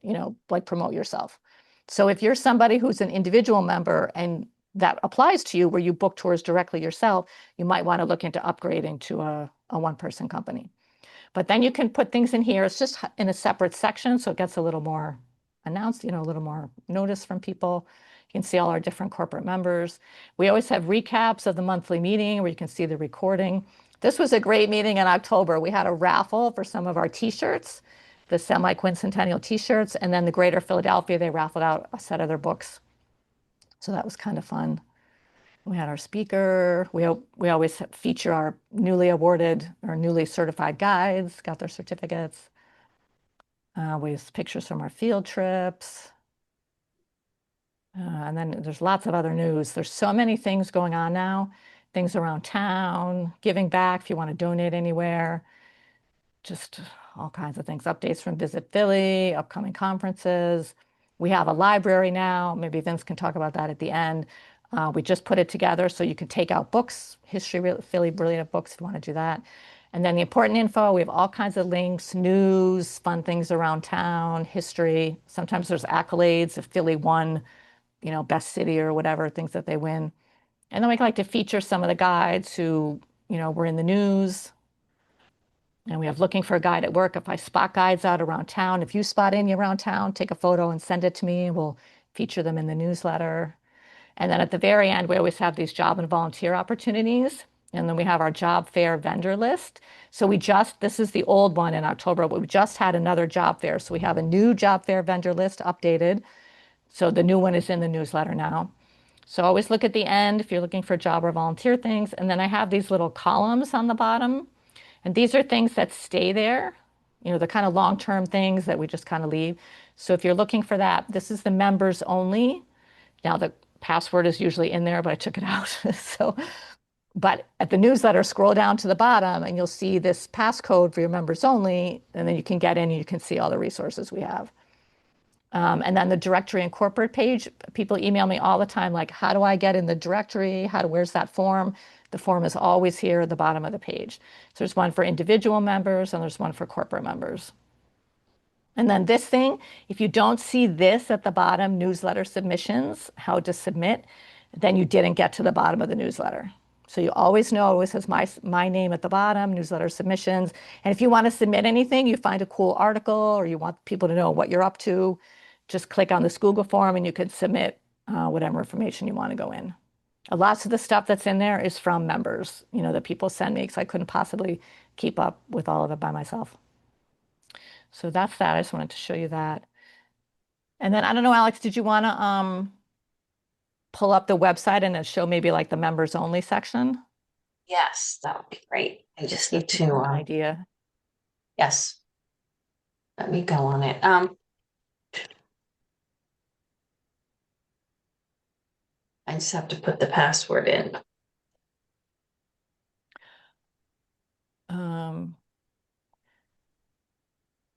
like promote yourself. So if you're somebody who's an individual member and that applies to you where you book tours directly yourself, you might want to look into upgrading to a 1-person company. But then you can put things in here. It's just in a separate section, so it gets a little more announced, a little more notice from people. You can see all our different corporate members. We always have recaps of the monthly meeting where you can see the recording. This was a great meeting in October. We had a raffle for some of our T-shirts, the semi-quincentennial T-shirts, and then the Greater Philadelphia, they raffled out a set of their books. So that was kind of fun. We had our speaker. We always feature our newly awarded or newly certified guides, got their certificates. We use pictures from our field trips. And then there's lots of other news. There's so many things going on now, things around town, giving back if you want to donate anywhere, just all kinds of things, updates from Visit Philly, upcoming conferences. We have a library now. Maybe Vince can talk about that at the end. We just put it together so you can take out books, history, Philly related books if you want to do that. And then the important info, we have all kinds of links, news, fun things around town, history. Sometimes there's accolades if Philly won, best city or whatever, things that they win. And then we like to feature some of the guides who, were in the news. And we have looking for a guide at work. If I spot guides out around town, if you spot any around town, take a photo and send it to me. We'll feature them in the newsletter. And then at the very end, we always have these job and volunteer opportunities. And then we have our job fair vendor list. So this is the old one in October, but we just had another job fair. So we have a new job fair vendor list updated. So the new one is in the newsletter now. So always look at the end if you're looking for job or volunteer things. And then I have these little columns on the bottom. And these are things that stay there, the kind of long-term things that we just kind of leave. So if you're looking for that, this is the members only. Now the password is usually in there, but I took it out. But at the newsletter, scroll down to the bottom and you'll see this passcode for your members only. And then you can get in and you can see all the resources we have. And then the directory and corporate page, people email me all the time, like, how do I get in the directory? Where's that form? The form is always here at the bottom of the page. So there's one for individual members and there's one for corporate members. And then this thing, if you don't see this at the bottom, newsletter submissions, how to submit, then you didn't get to the bottom of the newsletter. So you always know, it always says my name at the bottom, newsletter submissions. And if you want to submit anything, you find a cool article or you want people to know what you're up to, just click on this Google form and you can submit whatever information you want to go in. Lots of the stuff that's in there is from members, that people send me because I couldn't possibly keep up with all of it by myself. So that's that. I just wanted to show you that. And then I don't know, Alex, did you want to pull up the website and show maybe like the members only section? Yes, that would be great. I just need Give you to an idea. yes. Let me go on it. I just have to put the password in.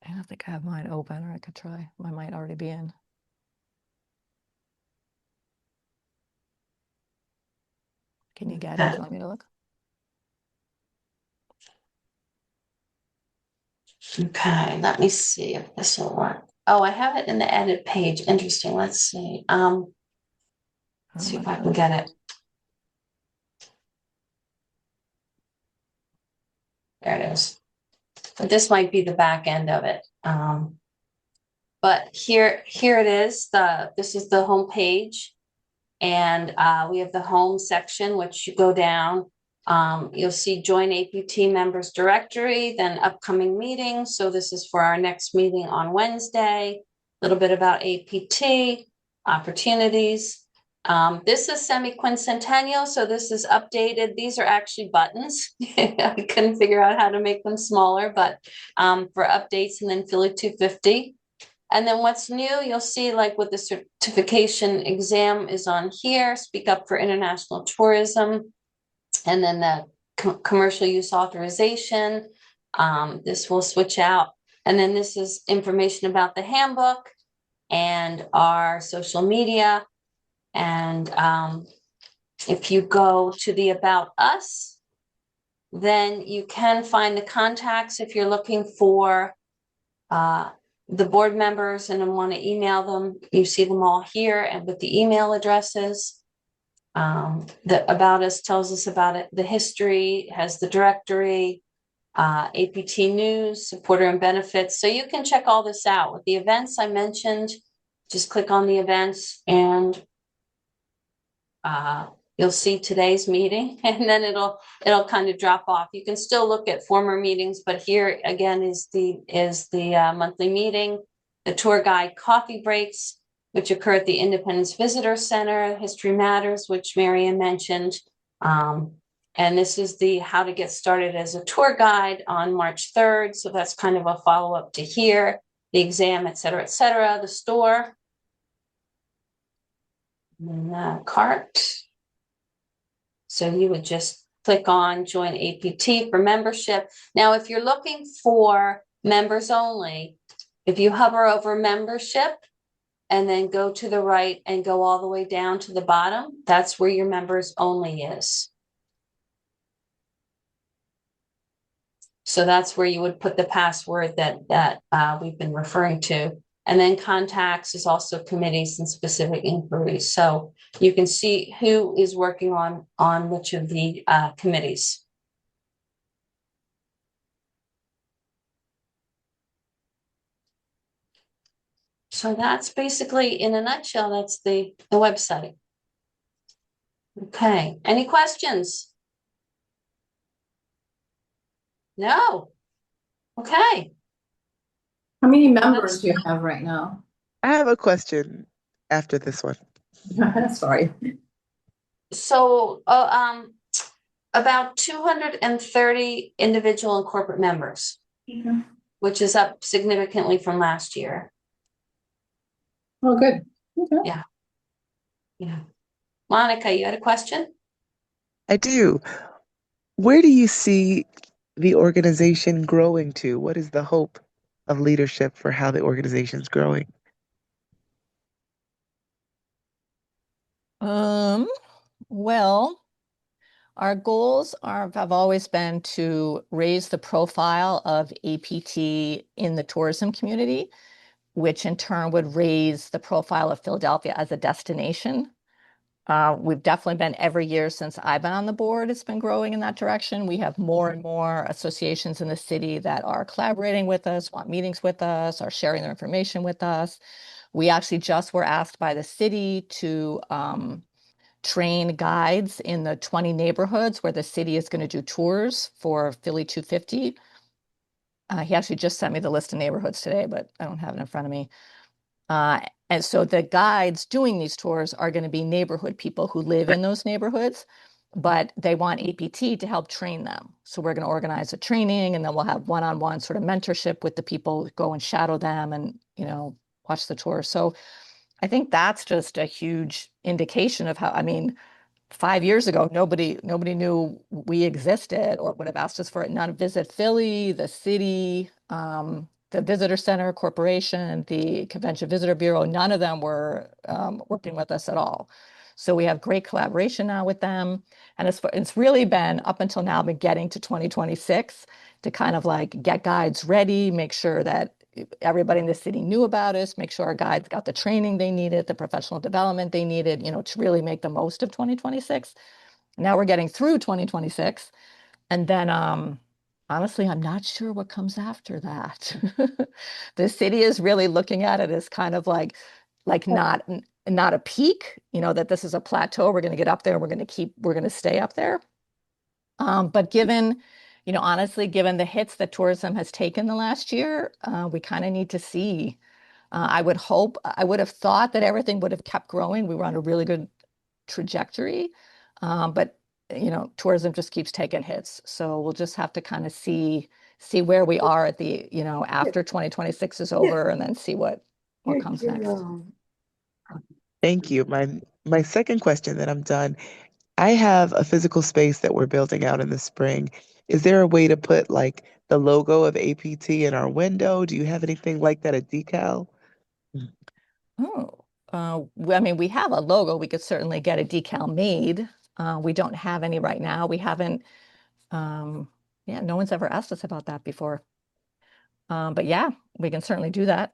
I don't think I have mine open, or I could try. Mine might already be in. Can you get it? Do you want me to look? Okay, let me see if this will work. Oh, I have it in the edit page. Interesting. Let's see. Let's see if I can get it. There it is. But this might be the back end of it. But here it is. This is the home page, and we have the home section, which you go down. You'll see join APT members directory, then upcoming meetings. So this is for our next meeting on Wednesday. A little bit about APT opportunities. This is semi-quincentennial, so this is updated. These are actually buttons. I couldn't figure out how to make them smaller, but for updates, and then Philly 250. And then what's new, you'll see like with the certification exam is on here, Speak Up for International Tourism, and then the commercial use authorization. This will switch out. And then this is information about the handbook and our social media. And if you go to the About Us, then you can find the contacts if you're looking for the board members and want to email them. You see them all here and with the email addresses. The About Us tells us about it, the history, has the directory, APT news, supporter and benefits. So you can check all this out. With the events I mentioned, just click on the events and you'll see today's meeting, and then it'll kind of drop off. You can still look at former meetings, but here again is the monthly meeting, the tour guide coffee breaks, which occur at the Independence Visitor Center, History Matters, which Marian mentioned. And this is the how to get started as a tour guide on March 3rd. So that's kind of a follow-up to here, the exam, et cetera, the store. And the cart. So you would just click on join APT for membership. Now, if you're looking for members only, if you hover over membership and then go to the right and go all the way down to the bottom, that's where your members only is. So that's where you would put the password that we've been referring to. And then contacts is also committees and specific inquiries. So you can see who is working on which of the committees. So that's basically, in a nutshell, that's the website. Okay, any questions? No. Okay. How many members do you have right now? I have a question after this one. Sorry. So, about 230 individual and corporate members, which is up significantly from last year. Oh, good. Okay. Yeah. Yeah. Monica, you had a question? I do. Where do you see the organization growing to? What is the hope of leadership for how the organization's growing? Well, our goals have always been to raise the profile of APT in the tourism community, which in turn would raise the profile of Philadelphia as a destination We've definitely been every year since I've been on the board, it's been growing in that direction. We have more and more associations in the city that are collaborating with us, want meetings with us, are sharing their information with us. We actually just were asked by the city to train guides in the 20 neighborhoods where the city is going to do tours for Philly 250. He actually just sent me the list of neighborhoods today, but I don't have it in front of me. And so the guides doing these tours are going to be neighborhood people who live in those neighborhoods, but they want APT to help train them. So we're going to organize a training, and then we'll have one-on-one sort of mentorship with the people, go and shadow them and, watch the tour. So I think that's just a huge indication of how, I mean, 5 years ago, nobody knew we existed or would have asked us for it. None Visit Philly, the city, the Visitor Center Corporation, the Convention Visitor Bureau, none of them were working with us at all. So we have great collaboration now with them. And it's really been, up until now, been getting to 2026 to kind of like get guides ready, make sure that everybody in the city knew about us, make sure our guides got the training they needed, the professional development they needed, to really make the most of 2026. Now we're getting through 2026. And then honestly, I'm not sure what comes after that. The city is really looking at it as kind of like not a peak, that this is a plateau. We're going to get up there. We're going to stay up there. But honestly, given the hits that tourism has taken the last year, we kind of need to see. I would have thought that everything would have kept growing. We were on a really good trajectory. But tourism just keeps taking hits. So we'll just have to kind of see where we are at the, after 2026 is over, and then see what comes next. Thank you. My second question, then I'm done. I have a physical space that we're building out in the spring. Is there a way to put like the logo of APT in our window? Do you have anything like that, a decal? I mean, we have a logo. We could certainly get a decal made. We don't have any right now. We haven't, no one's ever asked us about that before. But yeah, we can certainly do that.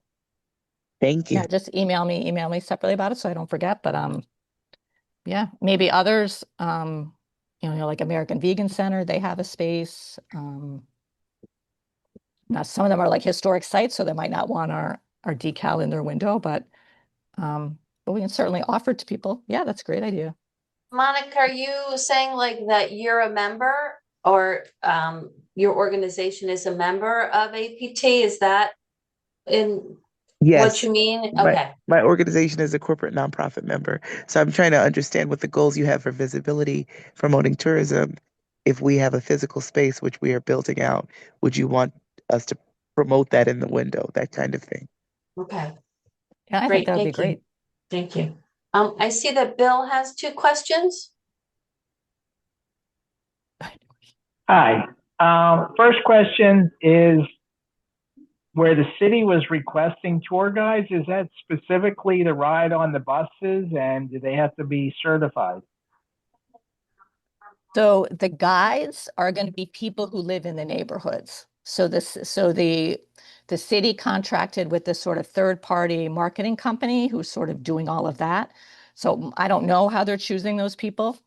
Thank you. Yeah, just email me separately about it so I don't forget. But yeah, maybe others, like American Vegan Center, they have a space. Now some of them are like historic sites, so they might not want our decal in their window, but we can certainly offer it to people. Yeah, that's a great idea. Monica, are you saying like that you're a member, or your organization is a member of APT? Is that in Yes. what you mean? My, Okay. my organization is a corporate nonprofit member. So I'm trying to understand what the goals you have for visibility, promoting tourism. If we have a physical space which we are building out, would you want us to promote that in the window, that kind of thing? Okay. Yeah, I think that would be great. Thank you. I see that Bill has 2 questions. Hi. First question is, where the city was requesting tour guides, is that specifically to ride on the buses, and do they have to be certified? So the guides are going to be people who live in the neighborhoods. So the city contracted with this sort of third-party marketing company who's sort of doing all of that. So I don't know how they're choosing those people.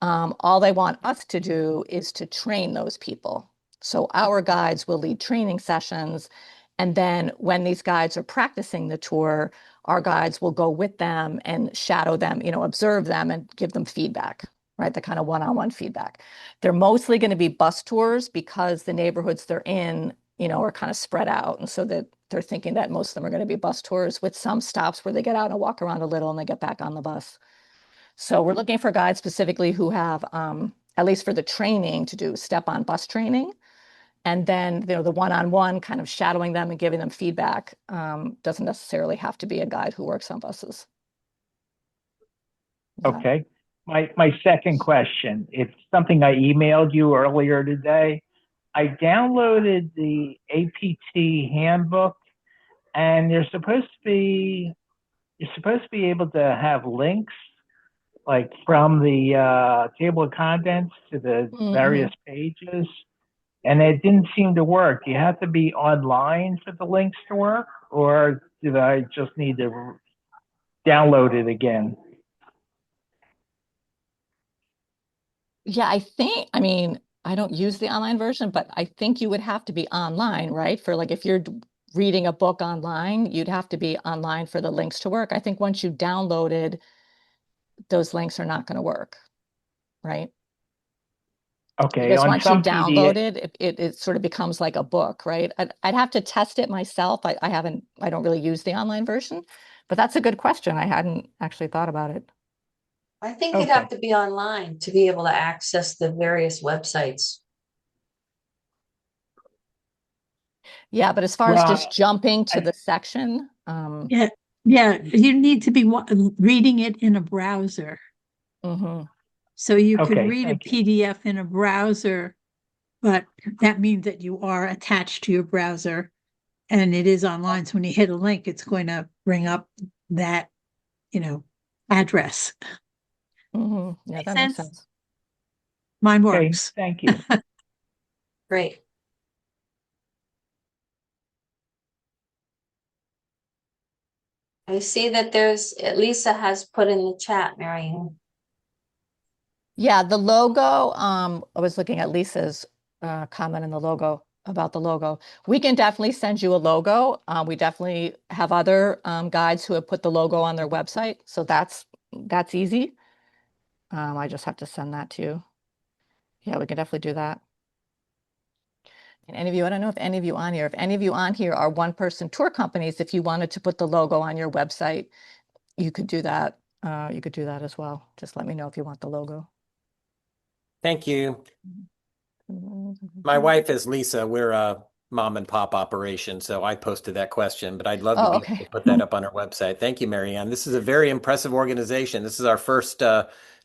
All they want us to do is to train those people. So our guides will lead training sessions. And then when these guides are practicing the tour, our guides will go with them and shadow them, observe them and give them feedback, right? The kind of one-on-one feedback. They're mostly going to be bus tours because the neighborhoods they're in, are kind of spread out. And so that they're thinking that most of them are going to be bus tours with some stops where they get out and walk around a little and they get back on the bus. So we're looking for guides specifically who have, at least for the training, to do step-on bus training. And then, the one-on-one kind of shadowing them and giving them feedback doesn't necessarily have to be a guide who works on buses. Okay. My second question, it's something I emailed you earlier today. I downloaded the APT handbook, and you're supposed to be able to have links like from the table of contents to the various pages, and it didn't seem to work. Do you have to be online for the links to work, or did I just need to download it again? Yeah, I mean, I don't use the online version, but I think you would have to be online, right? For like if you're reading a book online, you'd have to be online for the links to work. I think once you downloaded, those links are not going to work, right? Okay, Because on once you some download PDF, it sort of becomes like a book, right? I'd have to test it myself. I don't really use the online version, but that's a good question. I hadn't actually thought about it. I think you'd have okay. to be online to be able to access the various websites. Yeah, but as far as just Well, jumping to I, the section, Yeah, yeah, you need to be reading it in a browser. mhm. So you could okay, read a thank you. PDF in a browser, but that means that you are attached to your browser and it is online. So when you hit a link, it's going to bring up that, you know, address. Yeah, Make that makes sense? sense. Mine Okay, works. thank you. Great. I see that Lisa has put in the chat, Marianne. Yeah, the logo, I was looking at Lisa's comment in the logo about the logo. We can definitely send you a logo. We definitely have other guides who have put the logo on their website. So that's easy. I just have to send that to you. Yeah, we can definitely do that. And any of you, I don't know if any of you on here, if any of you on here are one-person tour companies, if you wanted to put the logo on your website, you could do that. You could do that as well. Just let me know if you want the logo. Thank you. My wife is Lisa. We're a mom and pop operation, so I posted that question, but I'd love to Oh, be able okay. to put that up on our website. Thank you, Marianne. This is a very impressive organization. This is our first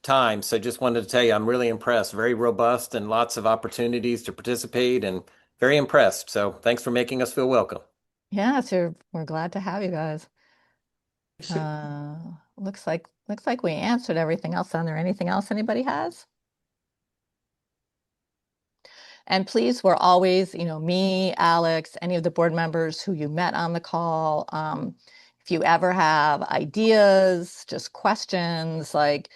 time, so just wanted to tell you I'm really impressed. Very robust and lots of opportunities to participate and very impressed. So thanks for making us feel welcome. Yeah, so we're glad to have you guys. Looks like we answered everything else on there. Anything else anybody has? And please, we're always, me, Alex, any of the board members who you met on the call. If you ever have ideas, just questions, like,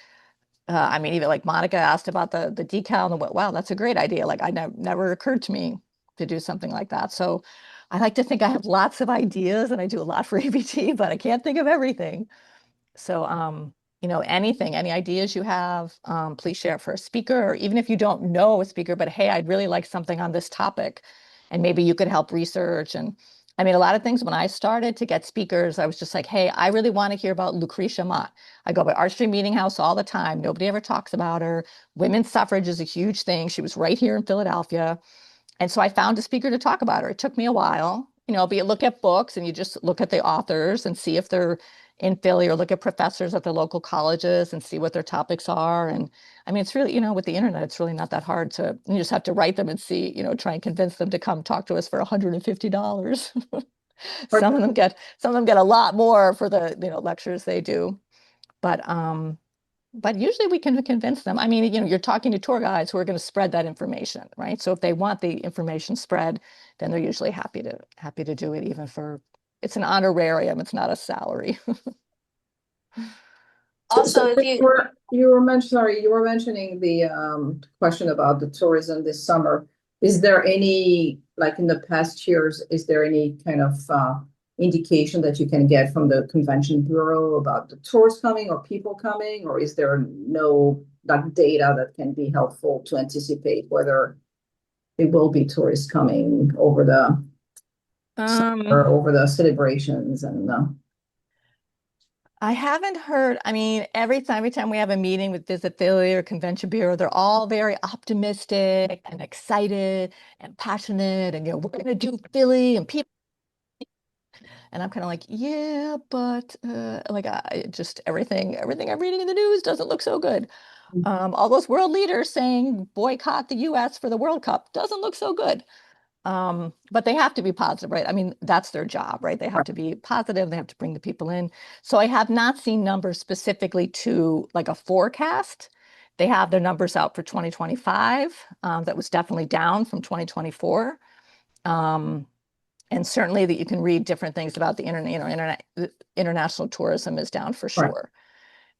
I mean, even like Monica asked about the decal and wow, that's a great idea. Like never occurred to me to do something like that. So I like to think I have lots of ideas and I do a lot for ABT, but I can't think of everything. So, anything, any ideas you have, please share it for a speaker, or even if you don't know a speaker, but hey, I'd really like something on this topic, and maybe you could help research. And I mean, a lot of things when I started to get speakers, I was just like, hey, I really want to hear about Lucretia Mott. I go by Art Street Meeting House all the time. Nobody ever talks about her. Women's suffrage is a huge thing. She was right here in Philadelphia. And so I found a speaker to talk about her. It took me a while, but you look at books and you just look at the authors and see if they're in Philly, or look at professors at the local colleges and see what their topics are. And I mean, it's really, with the internet, it's really not that hard you just have to write them and see, try and convince them to come talk to us for $150. Some of them get a lot more for the, lectures they do. But usually we can convince them. I mean, you're talking to tour guides who are going to spread that information, right? So if they want the information spread, then they're usually happy to do it, even for, it's an honorarium, it's not a salary. Also, if you you were mentioning the question about the tourism this summer. Is there any, like in the past years, is there any kind of indication that you can get from the convention bureau about the tours coming or people coming, or is there no like data that can be helpful to anticipate whether there will be tourists coming over the summer, over the celebrations and I haven't heard, I mean, every time we have a meeting with Visit Philly or Convention Bureau, they're all very optimistic and excited and passionate, and we're going to do Philly and people. And I'm kind of like, yeah, but like I just everything I'm reading in the news doesn't look so good. All those world leaders saying boycott the US for the World Cup doesn't look so good. But they have to be positive, right? I mean, that's their job, right? They have to be positive. They have to bring the people in. So I have not seen numbers specifically to like a forecast. They have their numbers out for 2025. That was definitely down from 2024. And certainly that you can read different things about the internet, international tourism is down for sure.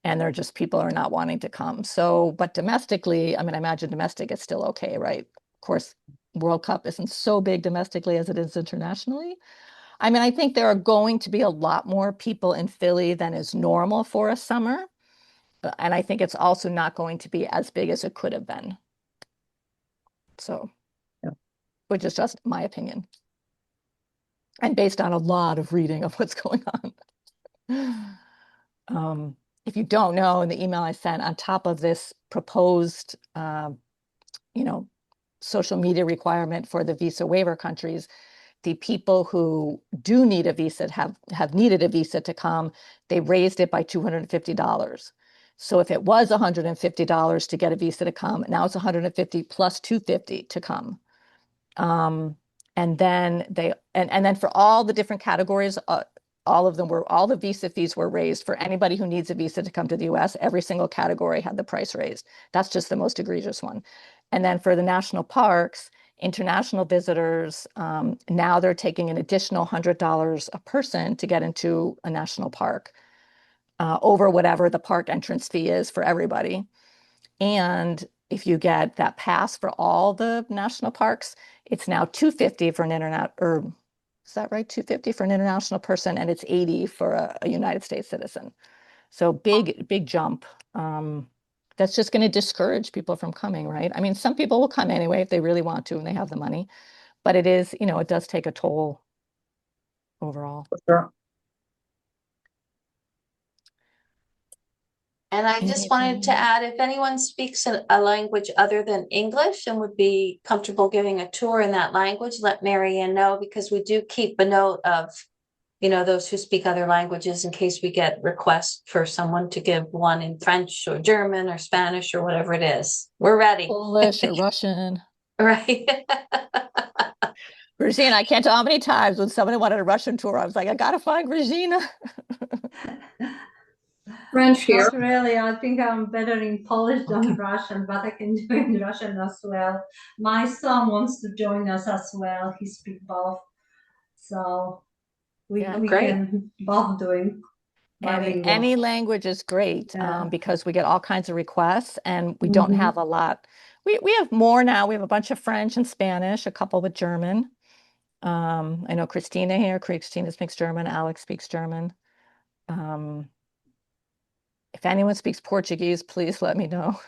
and they're just people are not wanting to come. So, but domestically, I mean, I imagine domestic is still okay, right? Of course, World Cup isn't so big domestically as it is internationally. I mean, I think there are going to be a lot more people in Philly than is normal for a summer. And I think it's also not going to be as big as it could have been. So, which is just my opinion. And based on a lot of reading of what's going on. If you don't know, in the email I sent, on top of this proposed, social media requirement for the visa waiver countries, the people who do need a visa have needed a visa to come, they raised it by $250. So if it was $150 to get a visa to come, now it's $150 plus $250 to come. And then for all the different categories, all the visa fees were raised for anybody who needs a visa to come to the US. Every single category had the price raised. That's just the most egregious one. And then for the national parks, international visitors, now they're taking an additional $100 a person to get into a national park, over whatever the park entrance fee is for everybody. And if you get that pass for all the national parks, it's now $250 for an is that right? $250 for an international person, and it's $80 for a United States citizen. So big jump. That's just going to discourage people from coming, right? I mean, some people will come anyway if they really want to and they have the money, but it does take a toll overall. Sure. And I just wanted to add, if anyone speaks a language other than English and would be comfortable giving a tour in that language, let Mary Ann know, because we do keep a note of, those who speak other languages in case we get requests for someone to give one in French or German or Spanish or whatever it is. We're ready. Polish or Russian. Right. Regina, I can't tell how many times when somebody wanted a Russian tour, I was like, I gotta find Regina. French here. Not really. I think I'm better in Polish than Russian, but I can do in Russian as well. My son wants to join us as well. He speaks both. So we can both doing bilingual. Any language is great, because we get all kinds of requests and we don't have a lot. We have more now. We have a bunch of French and Spanish, a couple with German. I know Christina here. Christina speaks German. Alex speaks German. If anyone speaks Portuguese, please let me know.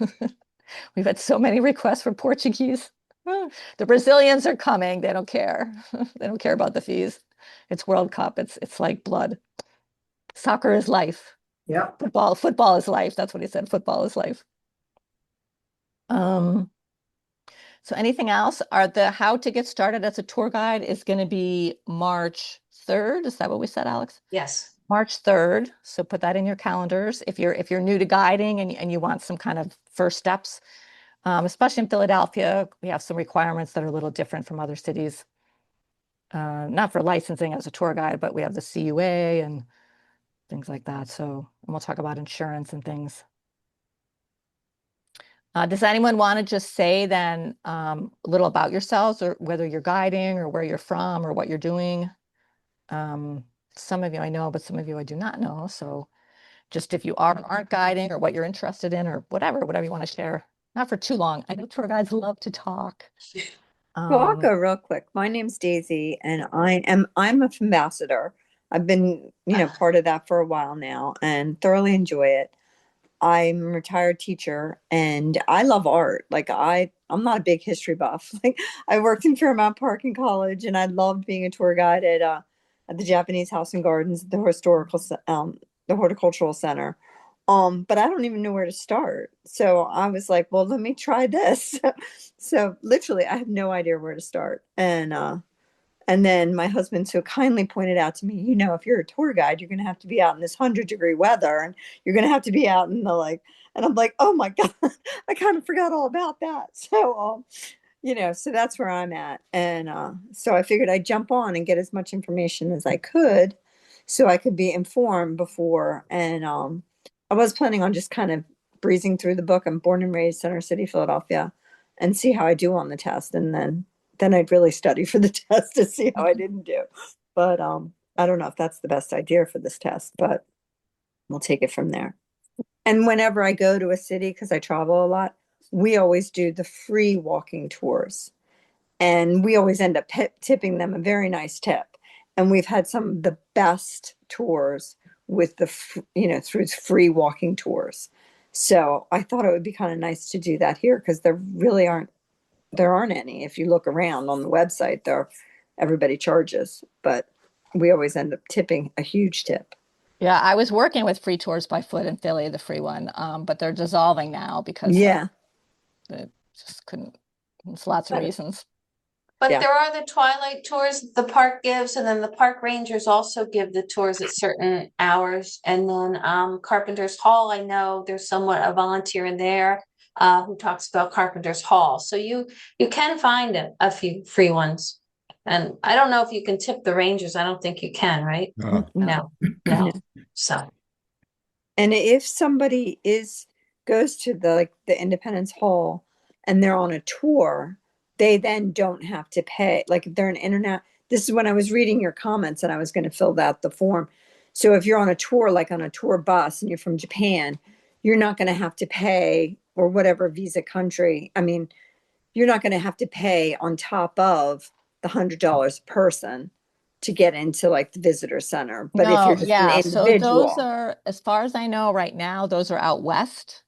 We've had so many requests for Portuguese. The Brazilians are coming. They don't care. They don't care about the fees. It's World Cup. It's like blood. Soccer is life. Yeah. Football is life. That's what he said. Football is life. So anything else? How to get started as a tour guide is going to be March 3rd. Is that what we said, Alex? Yes. March 3rd. So put that in your calendars. If you're new to guiding and you want some kind of first steps, especially in Philadelphia, we have some requirements that are a little different from other cities. Not for licensing as a tour guide, but we have the CUA and things like that. So, and we'll talk about insurance and things. Does anyone want to just say then a little about yourselves, or whether you're guiding or where you're from or what you're doing? Some of you I know, but some of you I do not know. So just if you aren't guiding or what you're interested in or whatever you want to share. Not for too long. I know tour guides love to talk. Well, I'll go real quick. My name's Daisy, and I'm a ambassador. I've been, part of that for a while now and thoroughly enjoy it. I'm a retired teacher and I love art. Like I'm not a big history buff. Like I worked in Fairmount Park in college and I loved being a tour guide at the Japanese House and Gardens, the horticultural center. But I don't even know where to start. So I was like, well, let me try this. So literally I have no idea where to start. And then my husband so kindly pointed out to me, if you're a tour guide, you're going to have to be out in this 100-degree weather and you're going to have to be out in and I'm like, oh my God, I kind of forgot all about that. So, so that's where I'm at. And so I figured I'd jump on and get as much information as I could so I could be informed before. And I was planning on just kind of breezing through the book. I'm born and raised Center City, Philadelphia, and see how I do on the test. And then I'd really study for the test to see how I didn't do. But I don't know if that's the best idea for this test, but we'll take it from there. And whenever I go to a city, because I travel a lot, we always do the free walking tours. And we always end up tipping them a very nice tip. And we've had some of the best tours with through free walking tours. So I thought it would be kind of nice to do that here because there aren't any. If you look around on the website, everybody charges, but we always end up tipping a huge tip. Yeah, I was working with free tours by foot in Philly, the free one, but they're dissolving now because it just couldn't. There's lots of reasons. But there are the twilight tours the park gives, and then the park rangers also give the tours at certain hours. And then Carpenter's Hall, I know there's somewhat a volunteer in there who talks about Carpenter's Hall. So you can find a few free ones. And I don't know if you can tip the rangers. I don't think you can, right? No. So. And if somebody goes to the Independence Hall and they're on a tour, they then don't have to pay. Like if they're an internet, this is when I was reading your comments and I was going to fill out the form. So if you're on a tour, like on a tour bus and you're from Japan, you're not going to have to pay, or whatever visa country. I mean, you're not going to have to pay on top of the $100 a person to get into like the visitor center. But if you're just an individual. So those are, as far as I know right now, those are out west.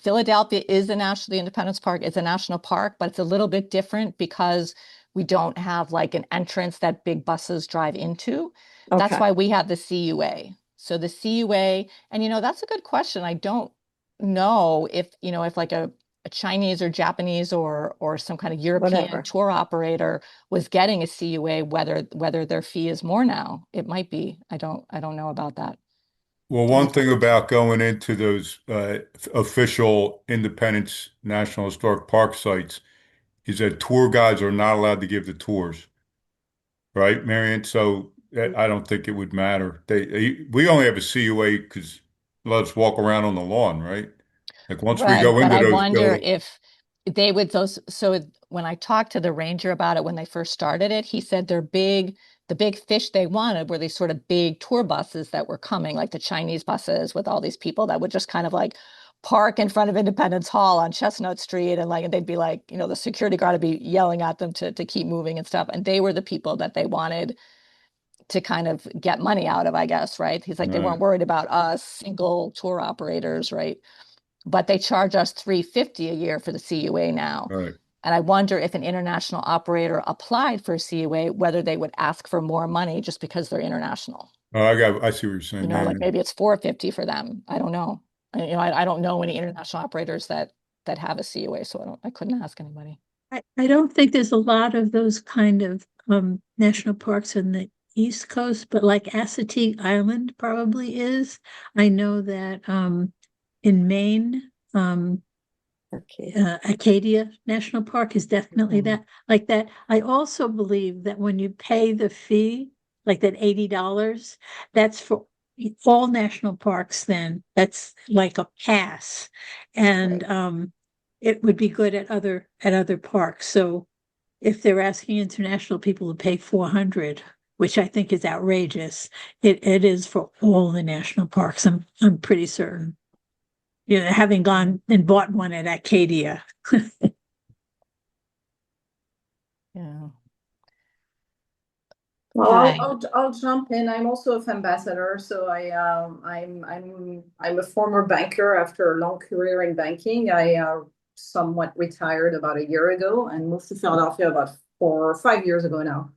Philadelphia is the Independence Park is a national park, but it's a little bit different because we don't have like an entrance that big buses drive into. That's why we have the CUA. So the CUA, and that's a good question. I don't know if like a Chinese or Japanese or some kind of European tour operator was getting a CUA, whether their fee is more now. It might be. I don't know about that. Well, one thing about going into those official Independence National Historic Park sites is that tour guides are not allowed to give the tours, right, Marion? So I don't think it would matter. We only have a CUA because let us walk around on the lawn, right? Like once we go into I those wonder buildings. if they would so when I talked to the ranger about it when they first started it, he said the big fish they wanted were these sort of big tour buses that were coming, like the Chinese buses with all these people that would just kind of like park in front of Independence Hall on Chestnut Street, and they'd be like, the security guard would be yelling at them to keep moving and stuff. And they were the people that they wanted to kind of get money out of, I guess, right? He's like, they weren't worried about us single tour operators, right? But they charge us $350 a year for the CUA now. Right. And I wonder if an international operator applied for a CUA, whether they would ask for more money just because they're international. Oh, I see what you're saying. Like maybe it's $450 for them. I don't know. I don't know any international operators that have a CUA, so I couldn't ask anybody. I don't think there's a lot of those kind of national parks in the East Coast, but like Assateague Island probably is. I know that in Maine, Acadia National Park is definitely that like that. I also believe that when you pay the fee, like that $80, that's for all national parks. Then that's like a pass, and it would be good at other parks. So if they're asking international people to pay $400, which I think is outrageous, it is for all the national parks. I'm pretty certain. Having gone and bought one at Acadia. Yeah. Well, I'll jump in. I'm also a ambassador, so I'm a former banker after a long career in banking. I somewhat retired about a year ago and moved to Philadelphia about 4 or 5 years ago now.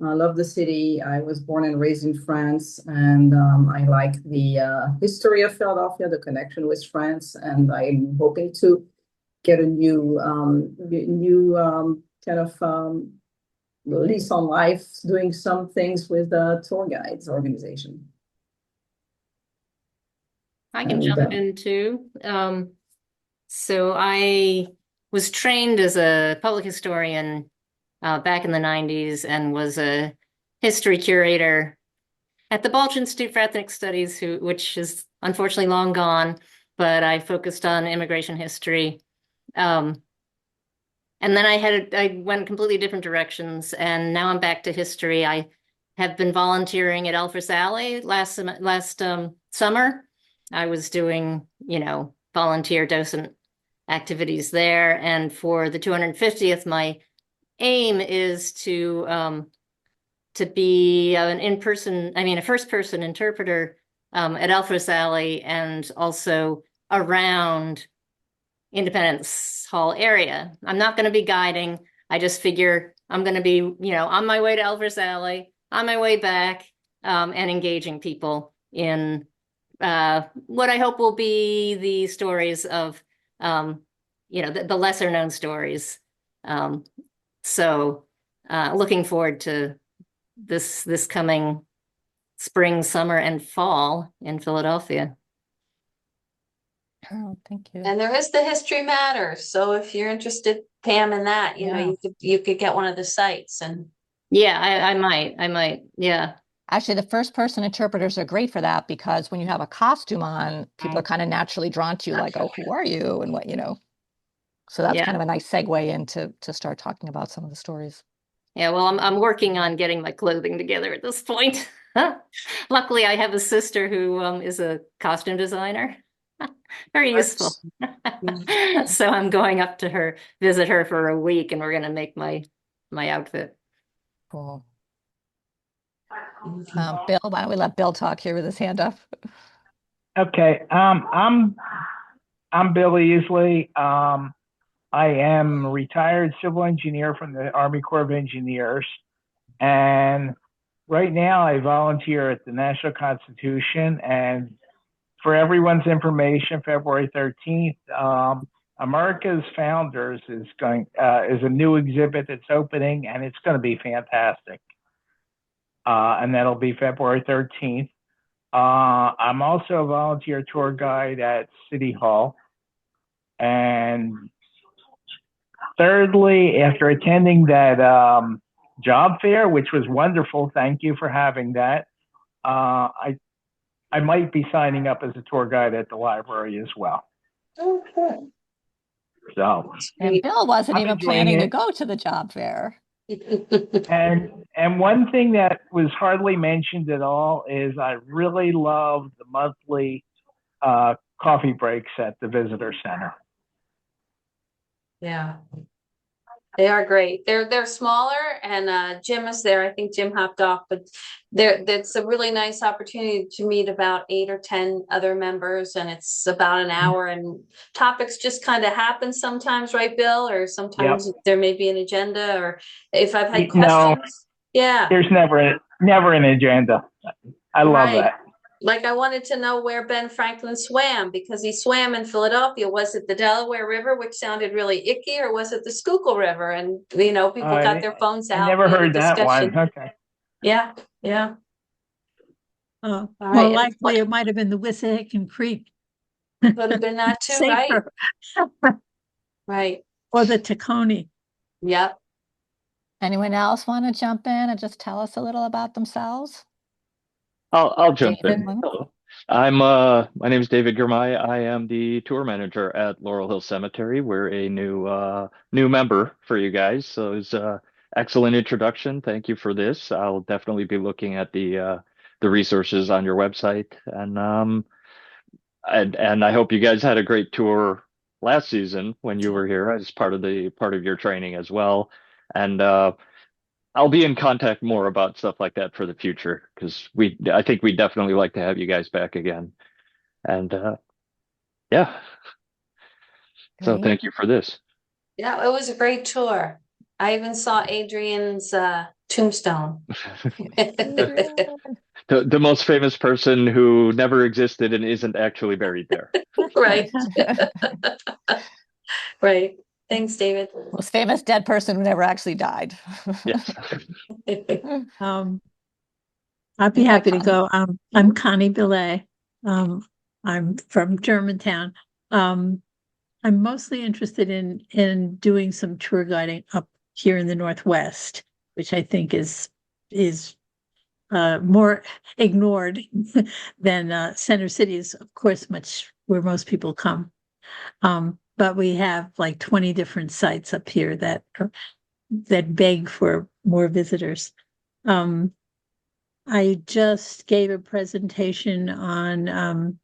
I love the city. I was born and raised in France, and I like the history of Philadelphia, the connection with France, and I'm hoping to get a new kind of lease on life, doing some things with the tour guides organization. I can jump in too. So I was trained as a public historian back in the 90s and was a history curator at the Balch Institute for Ethnic Studies, which is unfortunately long gone, but I focused on immigration history. And then I went completely different directions, and now I'm back to history. I have been volunteering at Elfress Alley last summer, I was doing, volunteer docent activities there. And for the 250th, my aim is to be a first-person interpreter at Alphonse Alley and also around Independence Hall area. I'm not going to be guiding. I just figure I'm going to be, on my way to Alphonse Alley, on my way back, and engaging people in what I hope will be the stories of, the lesser known stories. So looking forward to this coming spring, summer, and fall in Philadelphia. Oh, thank you. And there is the History Matters. So if you're interested, Pam, in that, you could get one of the sites and. Yeah, I might. Yeah. Actually, the first person interpreters are great for that because when you have a costume on, people are kind of naturally drawn to you, like, oh, who are you? And what, So that's kind of a nice segue into to start talking about some of the stories. Yeah, well, I'm working on getting my clothing together at this point. Luckily, I have a sister who is a costume designer. Very useful. So I'm going up to visit her for a week, and we're going to make my outfit. Cool. Bill, why don't we let Bill talk here with his hand up? Okay. I'm Bill Easley. I am a retired civil engineer from the Army Corps of Engineers. And right now I volunteer at the National Constitution. And for everyone's information, February 13th, America's Founders is a new exhibit that's opening, and it's going to be fantastic. And that'll be February 13th. I'm also a volunteer tour guide at City Hall. And thirdly, after attending that job fair, which was wonderful, thank you for having that, I might be signing up as a tour guide at the library as well. Okay. So, and Bill wasn't even planning to go to the job fair. And one thing that was hardly mentioned at all is I really love the monthly coffee breaks at the visitor center. Yeah, they are great. They're smaller, and Jim is there. I think Jim hopped off, but that's a really nice opportunity to meet about 8 or 10 other members, and it's about an hour. And topics just kind of happen sometimes, right, Bill? Or sometimes there may be an agenda, or if I've had questions. Yeah, there's never an agenda. I love that. Like I wanted to know where Ben Franklin swam because he swam in Philadelphia. Was it the Delaware River, which sounded really icky, or was it the Schuylkill River? And people got their phones out. I never heard that one. Okay. Yeah. Well, right. likely it might have been the Wissahickon Creek. Could have been that too, right? Right. Or the Tacony. Yep. Anyone else want to jump in and just tell us a little about themselves? I'll jump in. Hello. My name is David Germay. I am the tour manager at Laurel Hill Cemetery. We're a new member for you guys. So it's excellent introduction. Thank you for this. I'll definitely be looking at the resources on your website, and I hope you guys had a great tour last season when you were here as part of your training as well. And I'll be in contact more about stuff like that for the future because I think we'd definitely like to have you guys back again. And yeah. So thank you for this. Yeah, it was a great tour. I even saw Adrian's tombstone. The most famous person who never existed and isn't actually buried there. Right. Right. Thanks, David. Most famous dead person who never actually died. Yes. I'd be happy to go. I'm Connie Billet. I'm from Germantown. I'm mostly interested in doing some tour guiding up here in the Northwest, which I think is more ignored than Center City is, of course, much where most people come. But we have like 20 different sites up here that beg for more visitors. I just gave a presentation on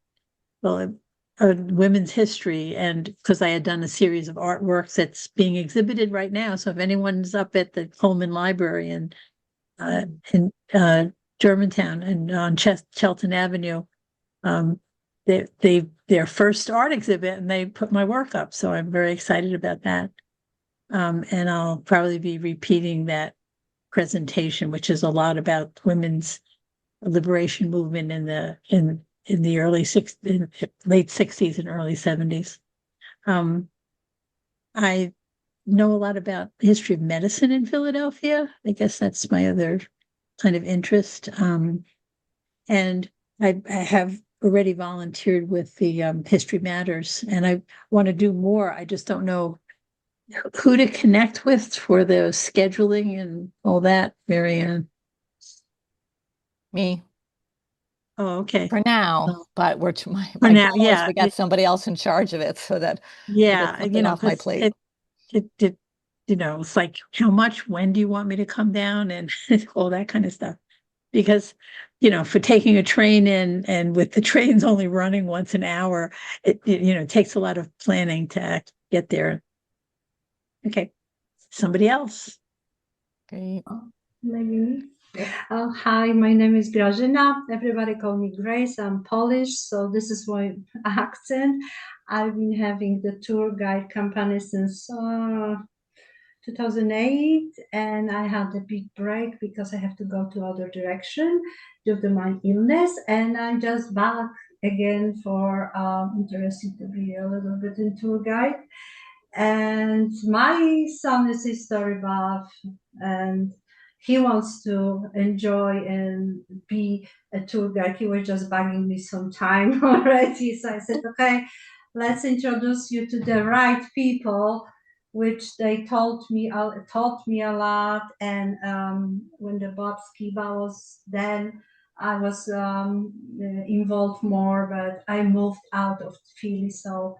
women's history, and because I had done a series of artworks that's being exhibited right now. So if anyone's up at the Coleman Library in Germantown and on Chelton Avenue, their first art exhibit, and they put my work up. So I'm very excited about that. And I'll probably be repeating that presentation, which is a lot about women's liberation movement in the late 60s and early 70s. I know a lot about the history of medicine in Philadelphia. I guess that's my other kind of interest. And I have already volunteered with the History Matters, and I want to do more. I just don't know who to connect with for the scheduling and all that, Marianne. Me. Oh, okay. For now, but my For now, goal is yeah. we get somebody else in charge of it so that I Yeah, get something off my 'cause plate. it, it's like, how much, when do you want me to come down, and all that kind of stuff. Because, for taking a train in, and with the trains only running once an hour, it takes a lot of planning to get there. Okay, somebody else. Okay. Maybe. Hi, my name is Grażyna. Everybody call me Grace. I'm Polish, so this is my accent. I've been having the tour guide company since 2008, and I had a big break because I have to go to other direction due to my illness, and I'm just back again for interested to be a little bit in tour guide. And my son is history buff, and he wants to enjoy and be a tour guide. He was just bugging me some time already. So I said, okay, let's introduce you to the right people, which they taught me a lot. And when the Bob Skiba was then, I was involved more, but I moved out of Philly, so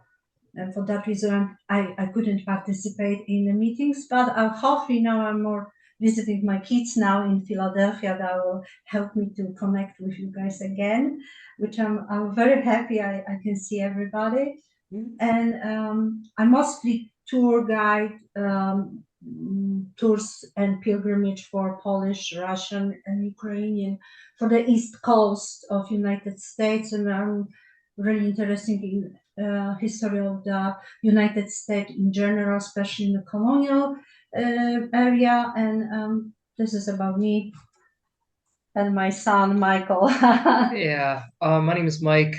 and for that reason, I couldn't participate in the meetings, but hopefully now I'm more visiting my kids now in Philadelphia. That will help me to connect with you guys again, which I'm very happy I can see everybody. And I mostly tour guide tours and pilgrimage for Polish, Russian, and Ukrainian for the East Coast of United States, and I'm really interested in history of the United States in general, especially in the colonial area. And this is about me and my son, Michael. Yeah, my name is Mike,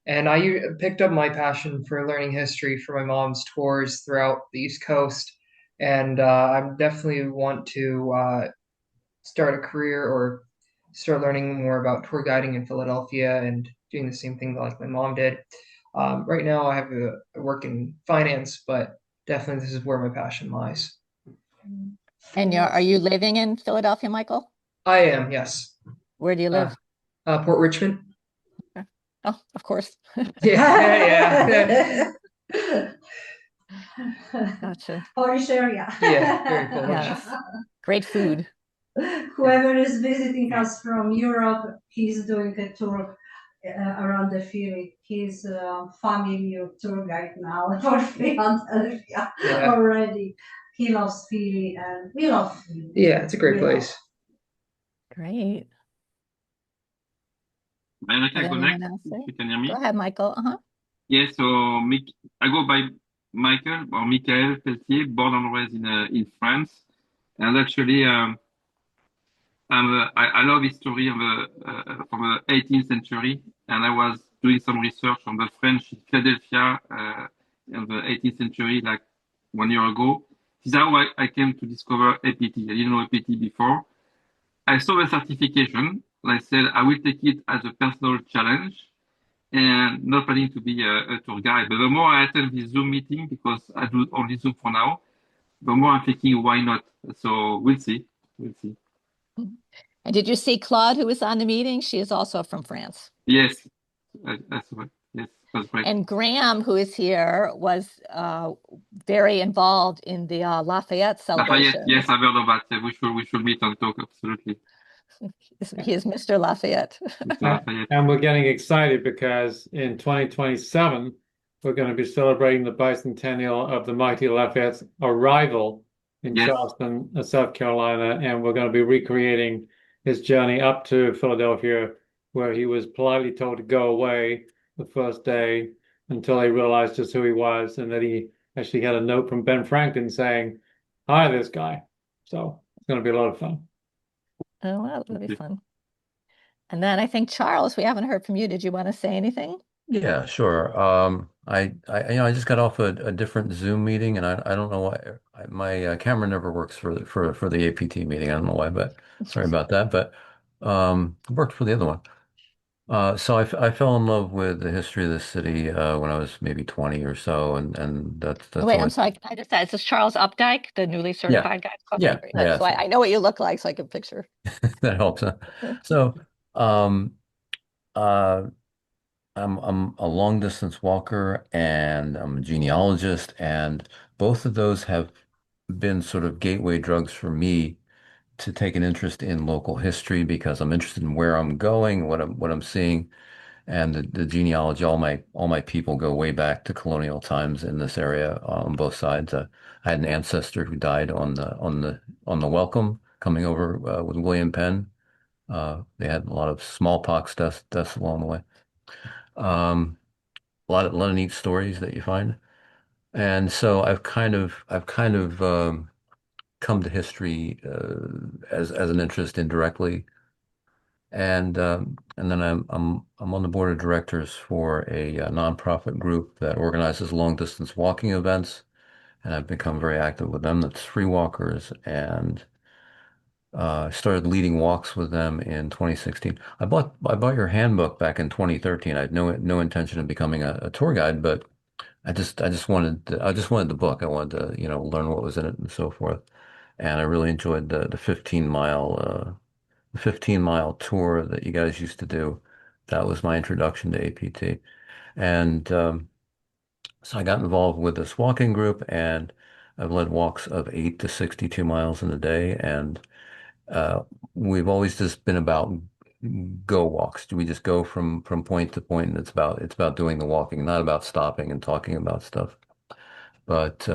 and I picked up my passion for learning history from my mom's tours throughout the East Coast, and I definitely want to start a career or start learning more about tour guiding in Philadelphia and doing the same thing like my mom did. Right now, I work in finance, but definitely this is where my passion lies. And are you living in Philadelphia, Michael? I am, yes. Where do you live? Port Richmond. Okay. Oh, of course. Yeah. Gotcha. Polish area. Yeah, very Polish. Yes. Great food. Whoever is visiting us from Europe, he's doing a tour around the Philly. He's a family tour guide now for Philadelphia already. He loves Philly, and we love Philly. Yeah, it's a great place. Great. I can connect, if you can hear me. Go ahead, Michael. Yes, so I go by Michael or Michael Pelletier, born and raised in France. And actually, I love history of from the 18th century, and I was doing some research on the French in Philadelphia in the 18th century, like 1 year ago. This is how I came to discover APT. I didn't know APT before. I saw the certification. I said I will take it as a personal challenge, and not planning to be a tour guide. But the more I attend this Zoom meeting, because I do only Zoom for now, the more I'm thinking, why not? So we'll see. We'll see. And did you see Claude, who was on the meeting? She is also from France. Yes, that's right. Yes, that's right. And Graham, who is here, was very involved in the Lafayette celebration. Yes, I've heard of that. We should meet and talk, absolutely. He is Mr. Lafayette. And we're getting excited because in 2027, we're going to be celebrating the bicentennial of the mighty Lafayette's arrival in Charleston, South Carolina, and we're going to be recreating his journey up to Philadelphia, where he was politely told to go away the first day until they realized just who he was, and that he actually had a note from Ben Franklin saying, "Hi, this guy." So it's going to be a lot of fun. Oh, wow, that'll be fun. And then I think, Charles, we haven't heard from you. Did you want to say anything? Yeah, sure. I just got off a different Zoom meeting, and I don't know why my camera never works for the APT meeting. I don't know why, but sorry about that. But it worked for the other one. So I fell in love with the history of the city when I was maybe 20 or so, and that's Wait, I'm always sorry. I just said, is this Charles Updike, the newly yeah certified guy? Okay, great. yeah. So I know what you look like, so I can picture. That helps. Huh? So uh, I'm a long distance walker and I'm a genealogist, and both of those have been sort of gateway drugs for me to take an interest in local history because I'm interested in where I'm going, what I'm seeing, and the genealogy. All my people go way back to colonial times in this area on both sides. I had an ancestor who died on the Welcome coming over with William Penn. They had a lot of smallpox deaths along the way. Um, a lot of neat stories that you find. And so I've kind of come to history as an interest indirectly, and then I'm on the board of directors for a nonprofit group that organizes long distance walking events, and I've become very active with them. That's Free Walkers, and I started leading walks with them in 2016. I bought your handbook back in 2013. I had no intention of becoming a tour guide, but I just wanted the book. I wanted to, learn what was in it and so forth. And I really enjoyed the 15-mile tour that you guys used to do. That was my introduction to APT. And so I got involved with this walking group, and I've led walks of 8 to 62 miles in a day. And uh, we've always just been about go walks. We just go from point to point, and it's about doing the walking, not about stopping and talking about stuff. But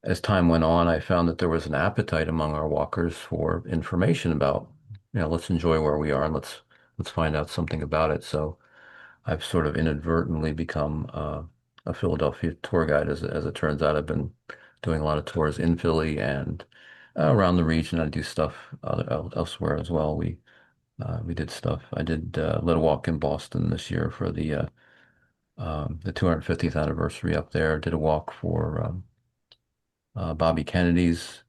as time went on, I found that there was an appetite among our walkers for information about, let's enjoy where we are and let's find out something about it. So I've sort of inadvertently become a Philadelphia tour guide. As it turns out, I've been doing a lot of tours in Philly and around the region. I do stuff elsewhere as well. We did stuff. I did led a walk in Boston this year for the 250th anniversary up there. Did a walk for Bobby Kennedy's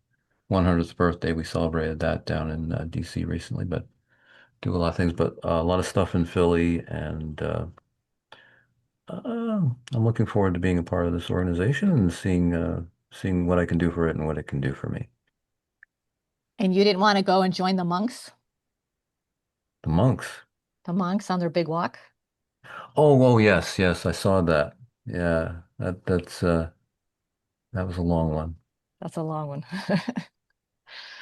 100th birthday. We celebrated that down in DC recently, but do a lot of things, but a lot of stuff in Philly, and I'm looking forward to being a part of this organization and seeing what I can do for it and what it can do for me. And you didn't want to go and join the monks? The monks. The monks on their big walk? Oh, yes, I saw that. Yeah, that was a long one. That's a long one.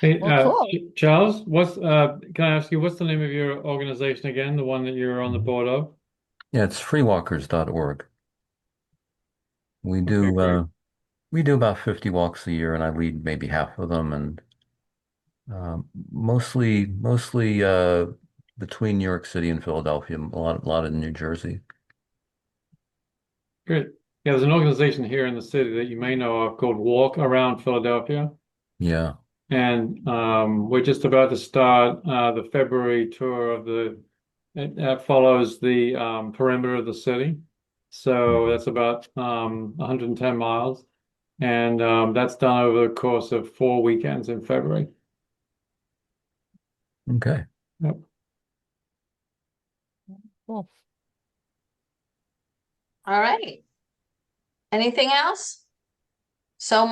Hey, Well, cool. Charles, can I ask you, what's the name of your organization again, the one that you're on the board of? Yeah, it's freewalkers.org. We Okay, do great. we do about 50 walks a year, and I lead maybe half of them, and mostly between New York City and Philadelphia, a lot of New Jersey. Great. Yeah, there's an organization here in the city that you may know of called Walk Around Philadelphia. Yeah. And we're just about to start the February tour of it follows the perimeter of the city. So that's about 110 miles. And that's done over the course of 4 weekends in February. Okay. Yep. Cool. All right. Anything else? So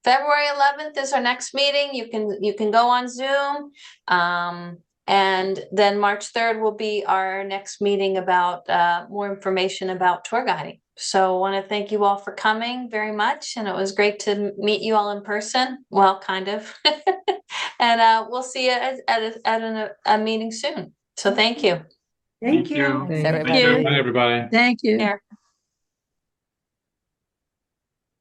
February 11th is our next meeting. You can go on Zoom. And then March 3rd will be our next meeting about more information about tour guiding. So I want to thank you all for coming very much. And it was great to meet you all in person. Well, kind of. And we'll see you at a meeting soon. So thank you. Thank you. Thanks, Thank everybody. you. Bye, everybody. Thank you. Care.